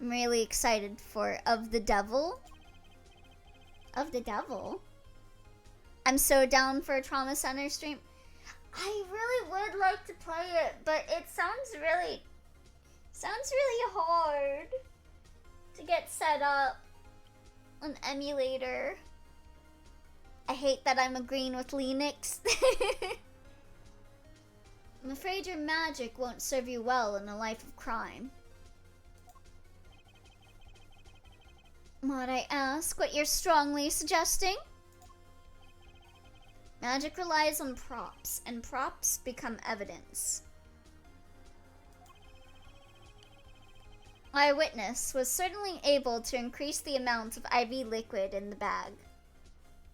I'm really excited for Of the Devil. Of the Devil? I'm so down for a Trauma Center stream. I really would like to play it, but it sounds really hard to get set up on emulator. I hate that I'm agreeing with Linux. I'm afraid your magic won't serve you well in a life of crime. Might I ask what you're strongly suggesting? Magic relies on props, and props become evidence. Eyewitness was certainly able to increase the amount of IV liquid in the bag.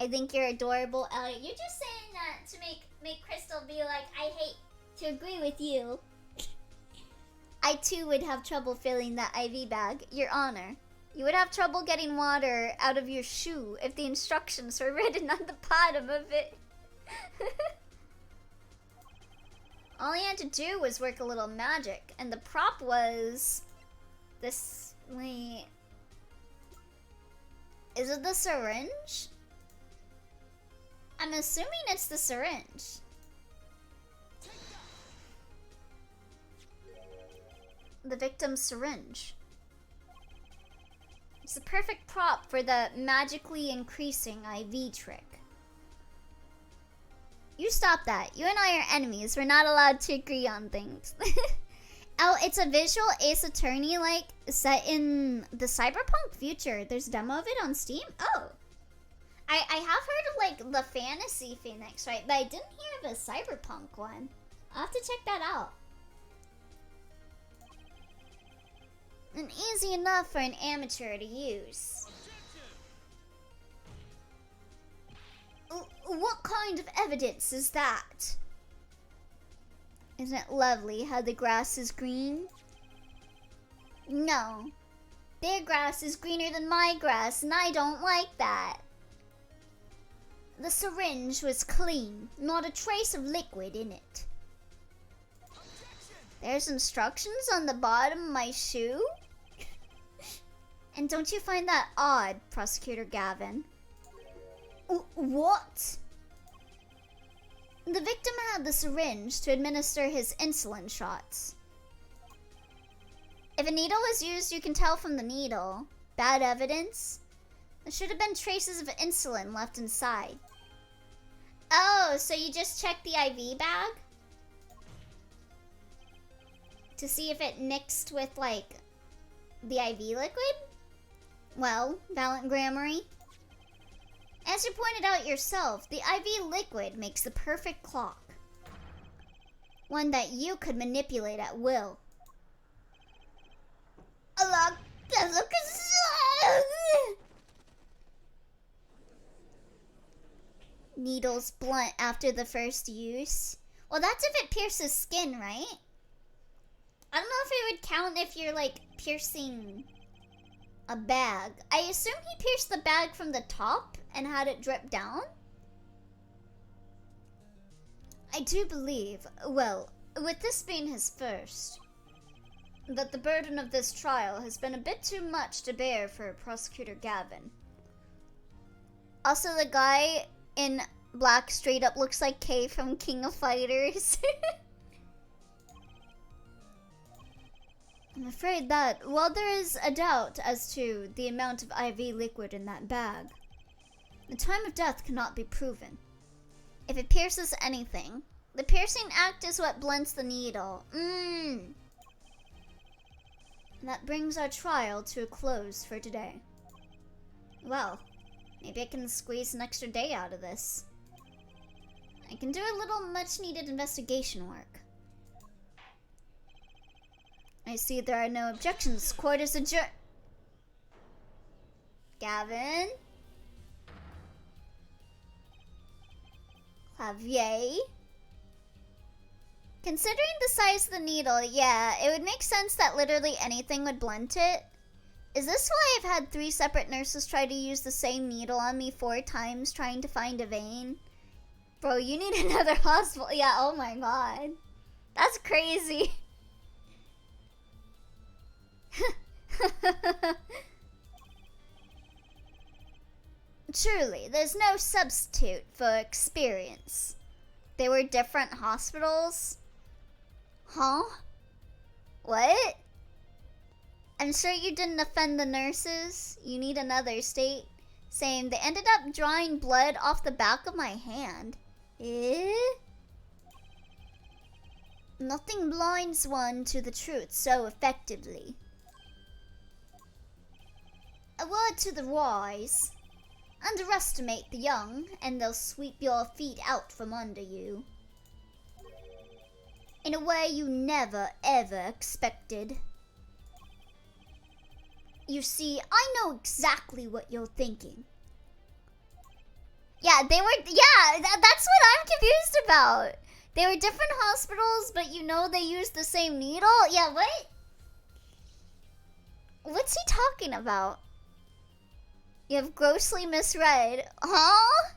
I think you're adorable, Elliot. You're just saying that to make Crystal be like, I hate to agree with you. I too would have trouble filling that IV bag, Your Honor. You would have trouble getting water out of your shoe if the instructions were written on the bottom of it. All he had to do was work a little magic, and the prop was this. Wait, is it the syringe? I'm assuming it's the syringe. The victim's syringe. It's the perfect prop for the magically increasing IV trick. You stop that. You and I are enemies. We're not allowed to agree on things. Oh, it's a visual Ace Attorney, like, set in the cyberpunk future. There's a demo of it on Steam? Oh. I have heard of, like, the Fantasy Phoenix, right? But I didn't hear of a cyberpunk one. I'll have to check that out. And easy enough for an amateur to use. What kind of evidence is that? Isn't it lovely how the grass is green? No. Their grass is greener than my grass, and I don't like that. The syringe was clean, not a trace of liquid in it. There's instructions on the bottom of my shoe? And don't you find that odd, Prosecutor Gavin? What? The victim had the syringe to administer his insulin shots. If a needle was used, you can tell from the needle. Bad evidence? There should have been traces of insulin left inside. Oh, so you just checked the IV bag? To see if it mixed with, like, the IV liquid? Well, Valant Grammary. As you pointed out yourself, the IV liquid makes the perfect clock. One that you could manipulate at will. Needles blunt after the first use. Well, that's if it pierces skin, right? I don't know if it would count if you're, like, piercing a bag. I assume he pierced the bag from the top and had it drip down? I do believe, well, with this being his first, that the burden of this trial has been a bit too much to bear for Prosecutor Gavin. Also, the guy in black straight up looks like Kay from King of Fighters. I'm afraid that, while there is a doubt as to the amount of IV liquid in that bag, the time of death cannot be proven. If it pierces anything, the piercing act is what blunts the needle. And that brings our trial to a close for today. Well, maybe I can squeeze an extra day out of this. I can do a little much-needed investigation work. I see there are no objections. Court is adjourned. Gavin? Clavier? Considering the size of the needle, yeah, it would make sense that literally anything would blunt it. Is this why I've had 3 separate nurses try to use the same needle on me 4 times trying to find a vein? Bro, you need another hospital. Yeah, oh my god. That's crazy. Truly, there's no substitute for experience. They were different hospitals? Huh? What? I'm sure you didn't offend the nurses. You need another state. Saying they ended up drawing blood off the back of my hand. Eh? Nothing blinds one to the truth so effectively. A word to the wise. Underestimate the young, and they'll sweep your feet out from under you. In a way you never, ever expected. You see, I know exactly what you're thinking. Yeah, that's what I'm confused about. They were different hospitals, but you know they used the same needle? Yeah, what? What's he talking about? You have grossly misread. Huh?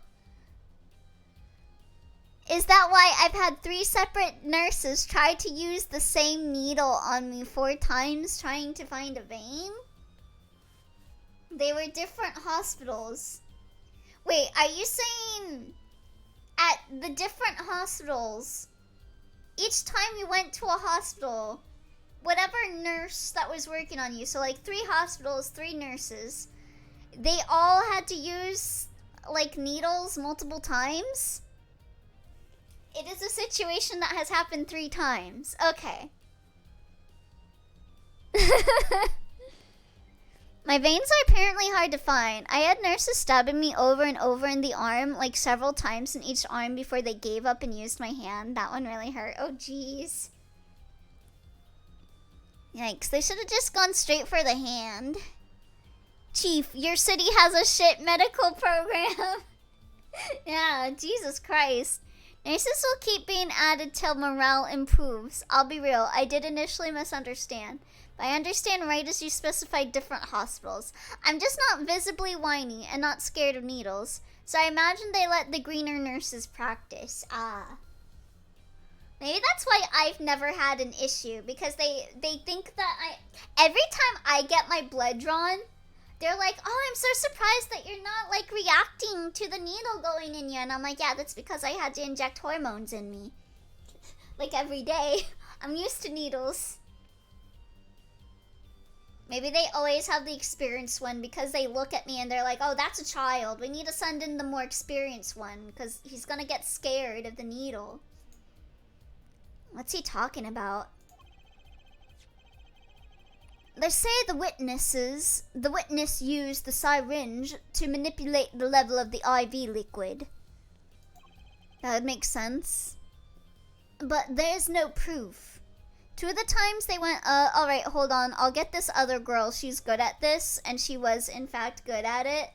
Is that why I've had 3 separate nurses try to use the same needle on me 4 times trying to find a vein? They were different hospitals. Wait, are you saying at the different hospitals, each time you went to a hospital, whatever nurse that was working on you, so like 3 hospitals, 3 nurses, they all had to use like needles multiple times? It is a situation that has happened 3 times. Okay. My veins are apparently hard to find. I had nurses stabbing me over and over in the arm, like several times in each arm before they gave up and used my hand. That one really hurt. Oh, jeez. Yikes, they should have just gone straight for the hand. Chief, your city has a shit medical program. Yeah, Jesus Christ. Nurses will keep being added till morale improves. I'll be real, I did initially misunderstand. But I understand right as you specified different hospitals. I'm just not visibly whiny and not scared of needles. So I imagine they let the greener nurses practice. Ah. Maybe that's why I've never had an issue. Because they think that every time I get my blood drawn, they're like, oh, I'm so surprised that you're not like reacting to the needle going in you. And I'm like, yeah, that's because I had to inject hormones in me. Like every day. I'm used to needles. Maybe they always have the experienced one because they look at me and they're like, oh, that's a child. We need to send in the more experienced one because he's gonna get scared of the needle. What's he talking about? They say the witness used the syringe to manipulate the level of the IV liquid. That would make sense. But there's no proof. 2 of the times they went, alright, hold on, I'll get this other girl, she's good at this, and she was, in fact, good at it.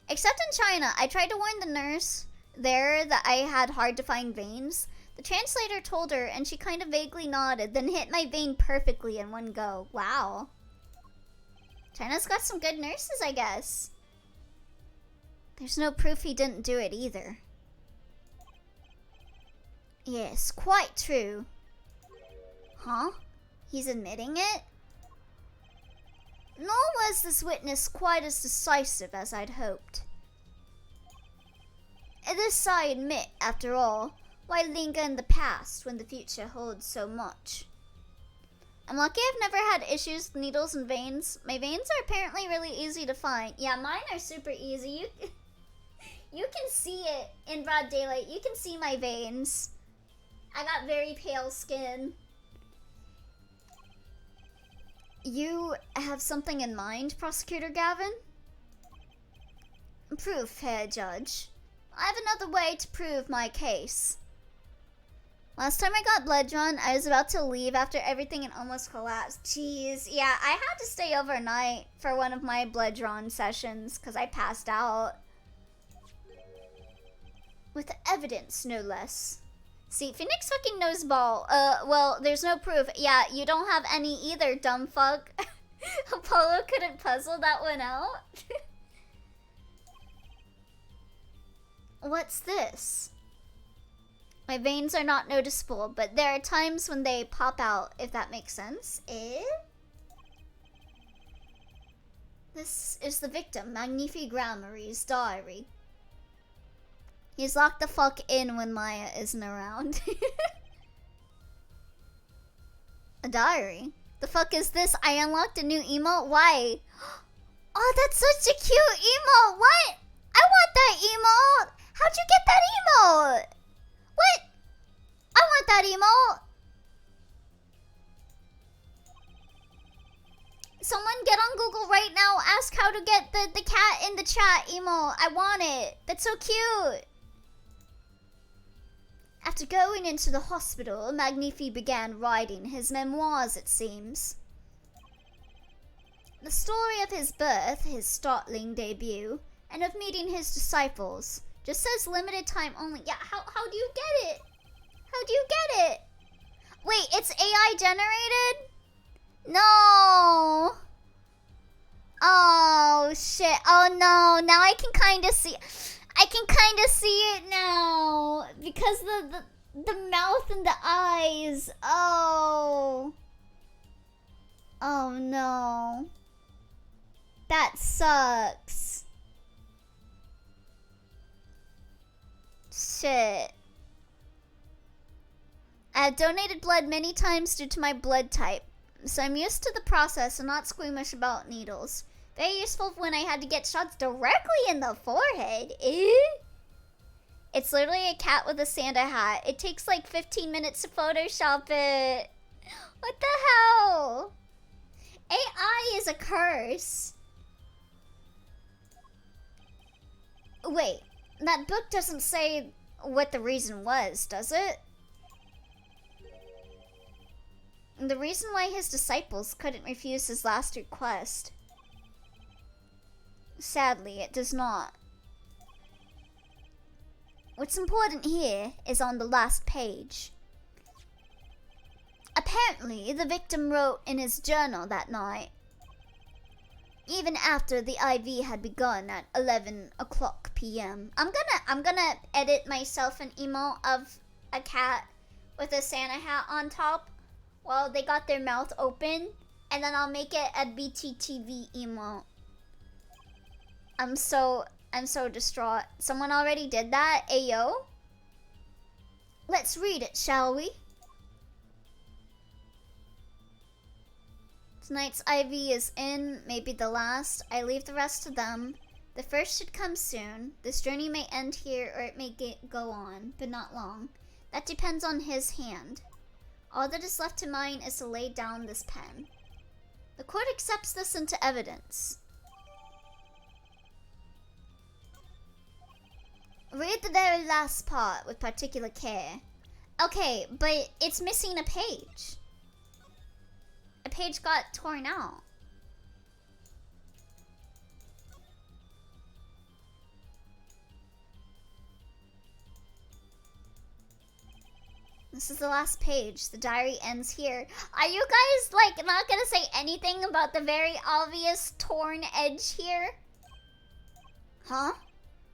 Except in China, I tried to warn the nurse there that I had hard-to-find veins. The translator told her, and she kind of vaguely nodded, then hit my vein perfectly in one go. Wow. China's got some good nurses, I guess. There's no proof he didn't do it either. Yes, quite true. Huh? He's admitting it? Nor was this witness quite as decisive as I'd hoped. This I admit, after all, why linger in the past when the future holds so much? I'm lucky I've never had issues with needles and veins. My veins are apparently really easy to find. Yeah, mine are super easy. You can see it in broad daylight. You can see my veins. I got very pale skin. You have something in mind, Prosecutor Gavin? Proof, Herr Judge. I have another way to prove my case. Last time I got blood drawn, I was about to leave after everything and almost collapsed. Jeez, yeah, I had to stay overnight for one of my blood drawn sessions because I passed out. With evidence, no less. See, Phoenix fucking knows ball. Well, there's no proof. Yeah, you don't have any either, dumb fuck. Apollo couldn't puzzle that one out. What's this? My veins are not noticeable, but there are times when they pop out, if that makes sense. This is the victim, Magnifi Grammary's diary. He's locked the fuck in when Maya isn't around. A diary? The fuck is this? I unlocked a new emote? Why? Oh, that's such a cute emote! What? I want that emote! How'd you get that emote? What? I want that how to get the cat in the chat emote. I want it. That's so cute. After going into the hospital, Magnifi began writing his memoirs, it seems. The story of his birth, his startling debut, and of meeting his disciples. Just says limited time only. Yeah, how do you get it? How do you get it? Wait, it's AI generated? No. Oh shit. Oh no. Now I can kind of see. I can kind of see it now because the mouth and the eyes. Oh. Oh no. That sucks. Shit. I have donated blood many times due to my blood type, so I'm used to the process and not squeamish about needles. Very useful when I had to get shots directly in the forehead. It's literally a cat with a Santa hat. It takes like 15 minutes to Photoshop it. What the hell? AI is a curse. Wait, that book doesn't say what the reason was, does it? The reason why his disciples couldn't refuse his last request. Sadly, it does not. What's important here is on the last page. Apparently, the victim wrote in his journal that night, even after the IV had begun at 11 o'clock p.m. I'm gonna edit myself an emote of a cat with a Santa hat on top while they got their mouth open, and then I'll make it a BTTV emote. I'm so distraught. Someone already did that? Ayo? Let's read it, shall we? Tonight's IV is in, maybe the last. I leave the rest to them. The first should come soon. This journey may end here or it may go on, but not long. That depends on his hand. All that is left to mine is to lay down this pen. The court accepts this into evidence. Read the very last part with particular care. Okay, but it's missing a page. A page got torn out. This is the last page. The diary ends here. Are you guys, like, not gonna say anything about the very obvious torn edge here? Huh?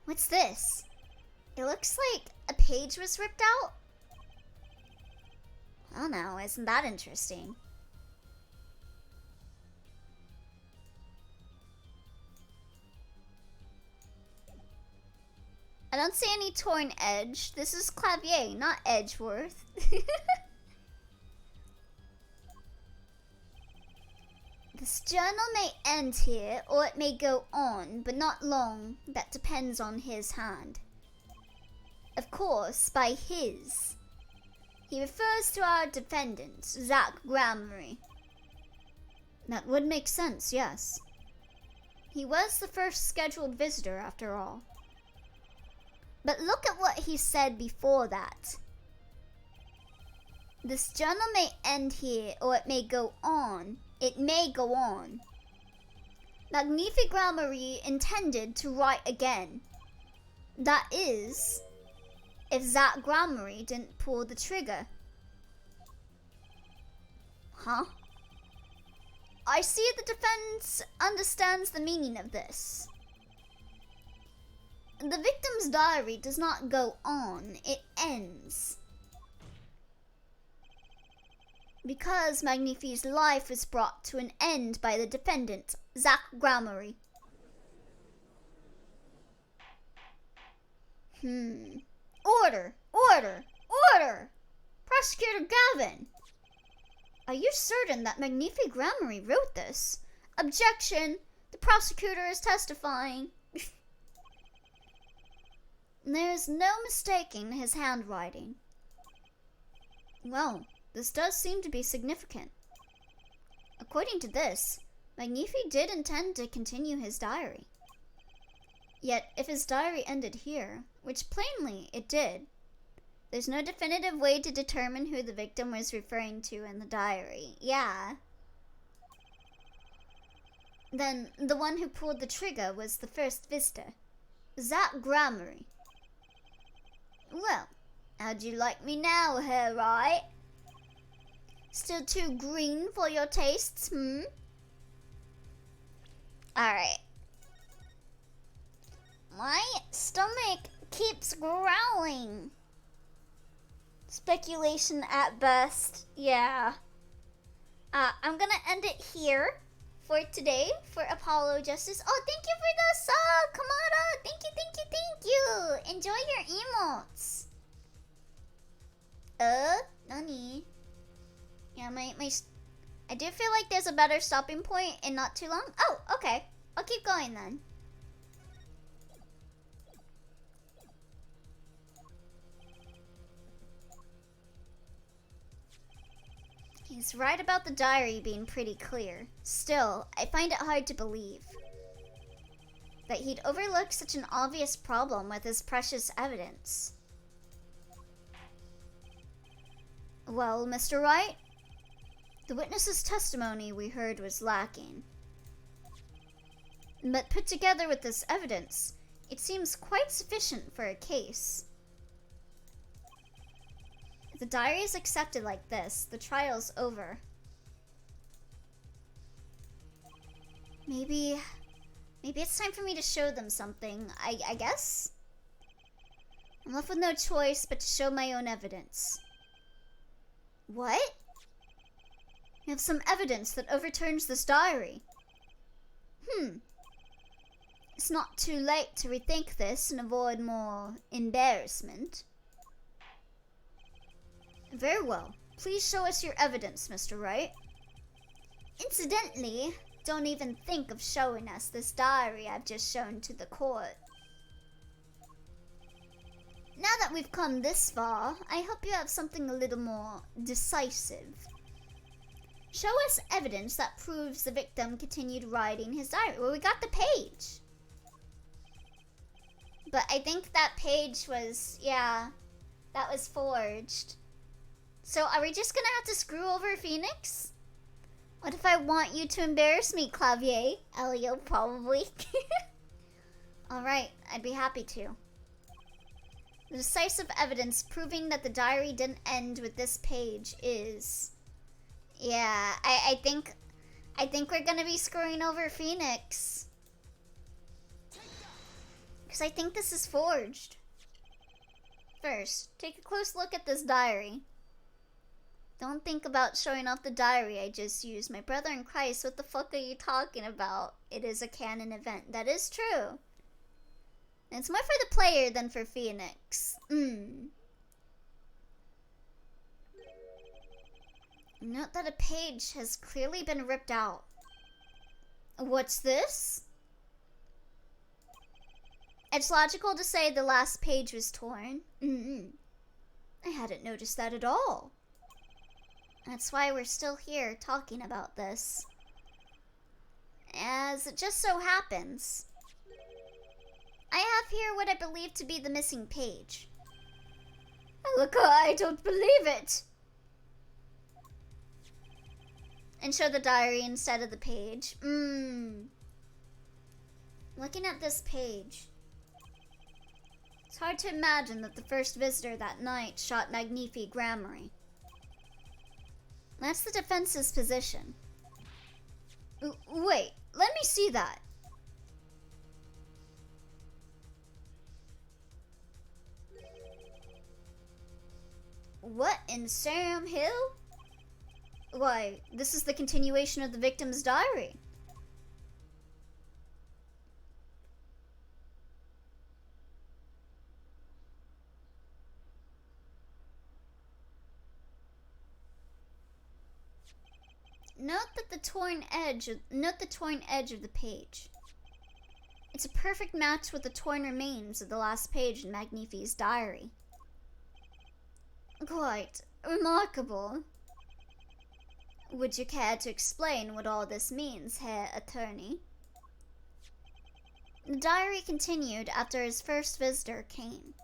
What's this? It looks like a page was ripped out. Oh no, isn't that interesting? I don't see any torn edge. This is Clavier, not Edgeworth. This journal may end here, or it may go on, but not long. That depends on his hand. Of course, by his, he refers to our defendant, Zach Gramery. That would make sense, yes. He was the first scheduled visitor, after all. But look at what he said before that. This journal may end here, or it may go on. It may go on. Magnifique Gramery intended to write again. That is, if Zach Gramery didn't pull the trigger. Huh? I see the defense understands the meaning of this. The victim's diary does not go on, it ends. Because Magnifi's life was brought to an end by the defendant, Zach Gramery. Order! Order! Order! Prosecutor Gavin! Are you certain that Magnifique Gramery wrote this? Objection! The prosecutor is testifying. There is no mistaking his handwriting. Well, this does seem to be significant. According to this, Magnifi did intend to continue his diary. Yet, if his diary ended here, which plainly it did, there's no definitive way to determine who the victim was referring to in the diary. Yeah. Then, the one who pulled the trigger was the first visitor, Zach Grammary. Well, how'd you like me now, Hair Right? Still too green for your tastes, Alright. My stomach keeps growling. Speculation at best. Yeah. I'm gonna end it here for today for Apollo Justice. Oh, thank you for the sub, Kamada. Thank you, thank you, thank you. Enjoy your emotes. Nani? Yeah, I do feel like there's a better stopping point in not too long. Oh, okay. I'll keep going then. He's right about the diary being pretty clear. Still, I find it hard to believe that he'd overlook such an obvious problem with his precious evidence. Well, Mr. Wright, the witness's testimony we heard was lacking. But put together with this evidence, it seems quite sufficient for a case. If the diary is accepted like this, the trial's over. Maybe it's time for me to show them something, I guess? I'm left with no choice but to show my own evidence. What? You have some evidence that overturns this diary. It's not too late to rethink this and avoid more embarrassment. Very well. Please show us your evidence, Mr. Wright. Incidentally, don't even think of showing us this diary I've just shown to the court. Now that we've come this far, I hope you have something a little more decisive. Show us evidence that proves the victim continued writing his diary. Well, we got the page. But I think that page was, yeah, that was forged. So are we just gonna have to screw over Phoenix? What if I want you to embarrass me, Clavier? Elio, probably. Alright, I'd be happy to. The decisive evidence proving that the diary didn't end with this page is... Yeah, I think we're gonna be screwing over Phoenix. Because I think this is forged. First, take a close look at this diary. Don't think about showing off the diary I just used. My brother in Christ, what the fuck are you talking about? It is a canon event. That is true. And it's more for the player than for Phoenix. Note that a page has clearly been ripped out. What's this? It's logical to say the last page was torn. I hadn't noticed that at all. That's why we're still here talking about this. As it just so happens, I have here what I believe to be the missing page. Look, I don't believe it! And show the diary instead of the page. Looking at this page, it's hard to imagine that the first visitor that night shot Magnifi Grammary. That's the defense's position. Wait, let me see that. What in Sam Hill? Why, this is the continuation of the victim's diary. Note the torn edge of the page. It's a perfect match with the torn remains of the last page in Magnifi's diary. Quite remarkable. Would you care to explain what all this means, Herr Attorney? The diary continued after his first visitor came,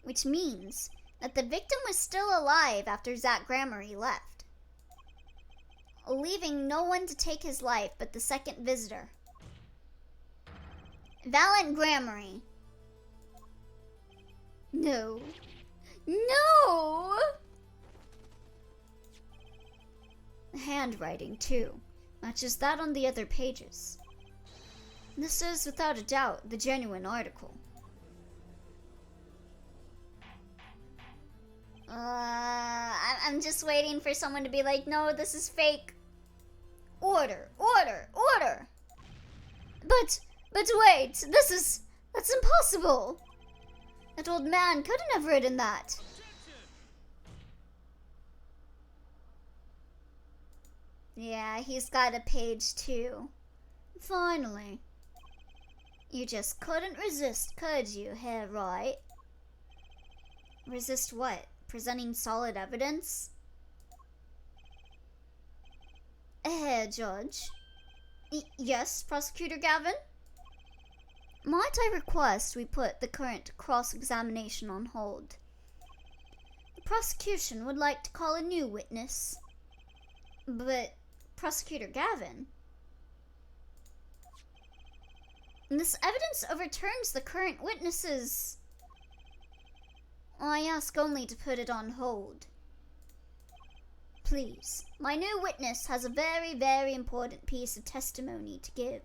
which means that the victim was still alive after Zach Gramarye left, leaving no one to take his life but the second visitor, Valant Gramarye. No. No! The handwriting, too, matches that on the other pages. This is, without a doubt, the genuine article. I'm just waiting for someone to be like, no, this is fake. Order, order, order! But wait, that's impossible! That old man couldn't have written that. Yeah, he's got a page too. Finally. You just couldn't resist, could you, Herr Wright? Resist what? Presenting solid evidence? Herr Judge? Yes, Prosecutor Gavin? Might I request we put the current cross-examination on hold? The prosecution would like to call a new witness. But, Prosecutor Gavin? This evidence overturns the current witnesses. I ask only to put it on hold. Please, my new witness has a very, very important piece of testimony to give.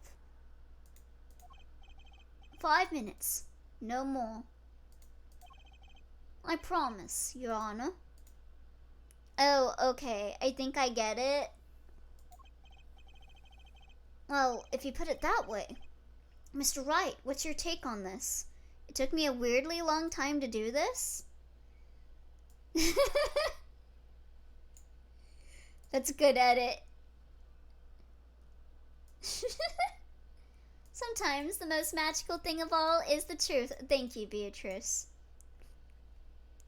5 minutes, no more. I promise, Your Honor. Oh, okay, I think I get it. Well, if you put it that way. Mr. Wright, what's your take on this? It took me a weirdly long time to do this. That's a good edit. Sometimes the most magical thing of all is the truth. Thank you, Beatrice.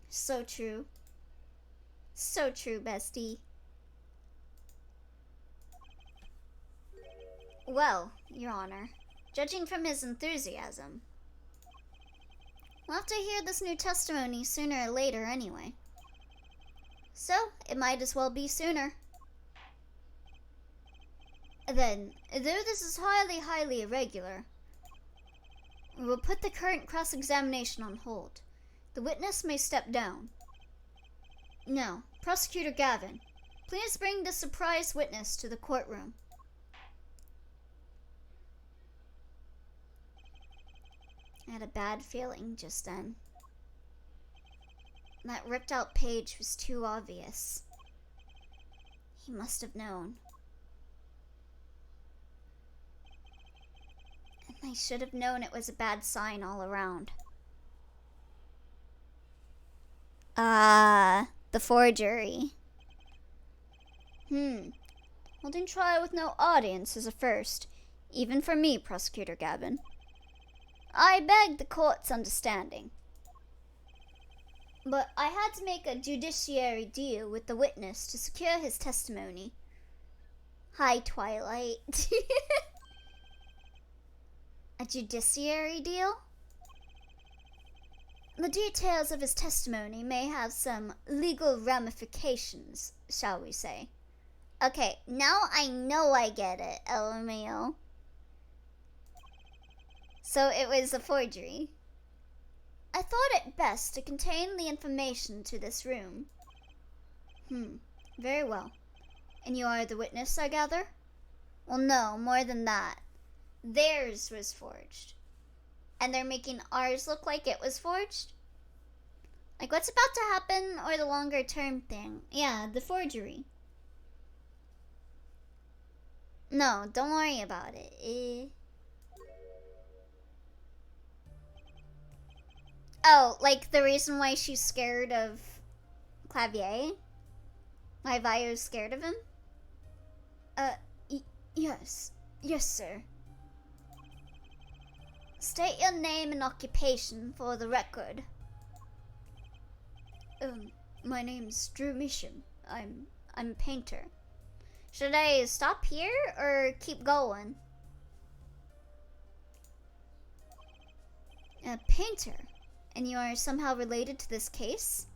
So true. So true, bestie. Well, Your Honor, judging from his enthusiasm, we'll have to hear this new testimony sooner or later anyway. So, it might as well be sooner. Then, though this is highly, highly irregular, we will put the current cross-examination on hold. The witness may step down. Now, Prosecutor Gavin, please bring the surprise witness to the courtroom. I had a bad feeling just then. That ripped out page was too obvious. He must have known. And I should have known it was a bad sign all around. The forgery. Holding trial with no audience is a first, even for me, Prosecutor Gavin. I beg the court's understanding. But I had to make a judiciary deal with the witness to secure his testimony. Hi, Twilight. A judiciary deal? The details of his testimony may have some legal ramifications, shall we say. Okay, now I know I get it, LMAO. So it was a forgery. I thought it best to contain the information to this room. Very well. And you are the witness, I gather? Well, no, more than that. Theirs was forged. And they're making ours look like it was forged? Like what's about to happen, or the longer term thing? Yeah, the forgery. No, don't worry about it. Oh, like the reason why she's scared of Clavier? Why Vaio's scared of him? Yes. Yes, sir. State your name and occupation for the record. My name's Drew Misham. I'm a painter. Should I stop here or keep going? A painter. And you are somehow related to this case?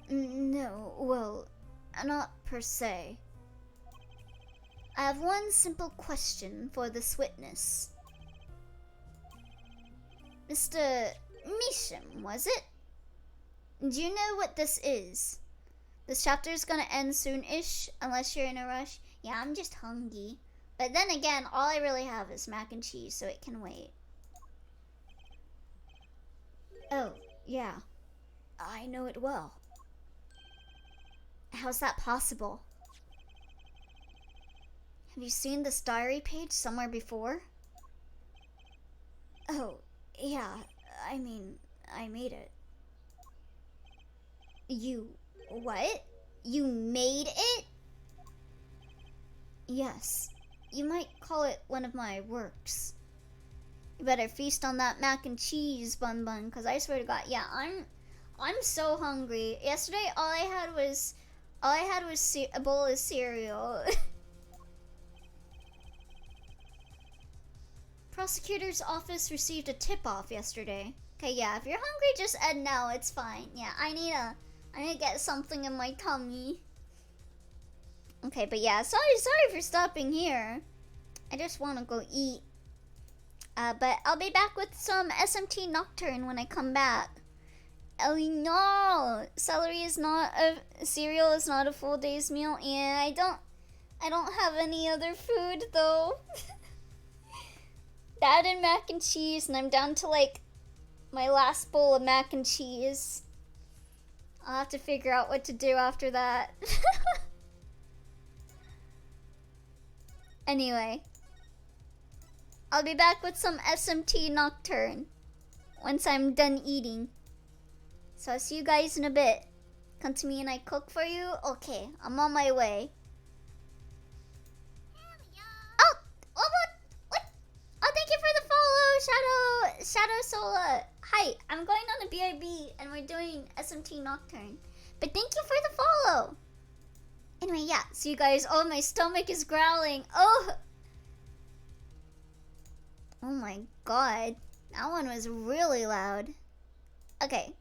No, well, not per se. I have one simple question for this witness. Mr. Misham, was it? Do you know what this is? This chapter is gonna end soon-ish, unless you're in a rush. Yeah, I'm just hungry. But then again, all I really have is mac and cheese, so it can wait. Oh, yeah. I know it well. How's that possible? Have you seen this diary page somewhere before? Oh, yeah. I mean, I made it. You... what? You made it? Yes. You might call it one of my works. You better feast on that mac and cheese, Bun Bun, cause I swear to God, yeah, I'm so hungry. Yesterday, all I had was a bowl of cereal. Prosecutor's office received a tip-off yesterday. Okay, yeah, if you're hungry, just end now. It's fine. Yeah, I need to get something in my tummy. Okay, but yeah, sorry for stopping here. I just want to go eat. But I'll be back with some SMT Nocturne when I come back. Oh no! Cereal is not a full day's meal, and I don't have any other food though. That and mac and cheese, and I'm down to like my last bowl of mac and cheese. I'll have to figure out what to do after that. Anyway, I'll be back with some SMT Nocturne once I'm done eating. So I'll see you guys in a bit. Come to me and I cook for you? Okay, I'm on my way. Oh! What? Oh, thank you for the follow, Shadow Sola. Hi, I'm going on a BRB and we're doing SMT Nocturne. But thank you for the follow. Anyway, yeah, so you guys, oh, my stomach is growling. Oh my God, that one was really loud. Okay,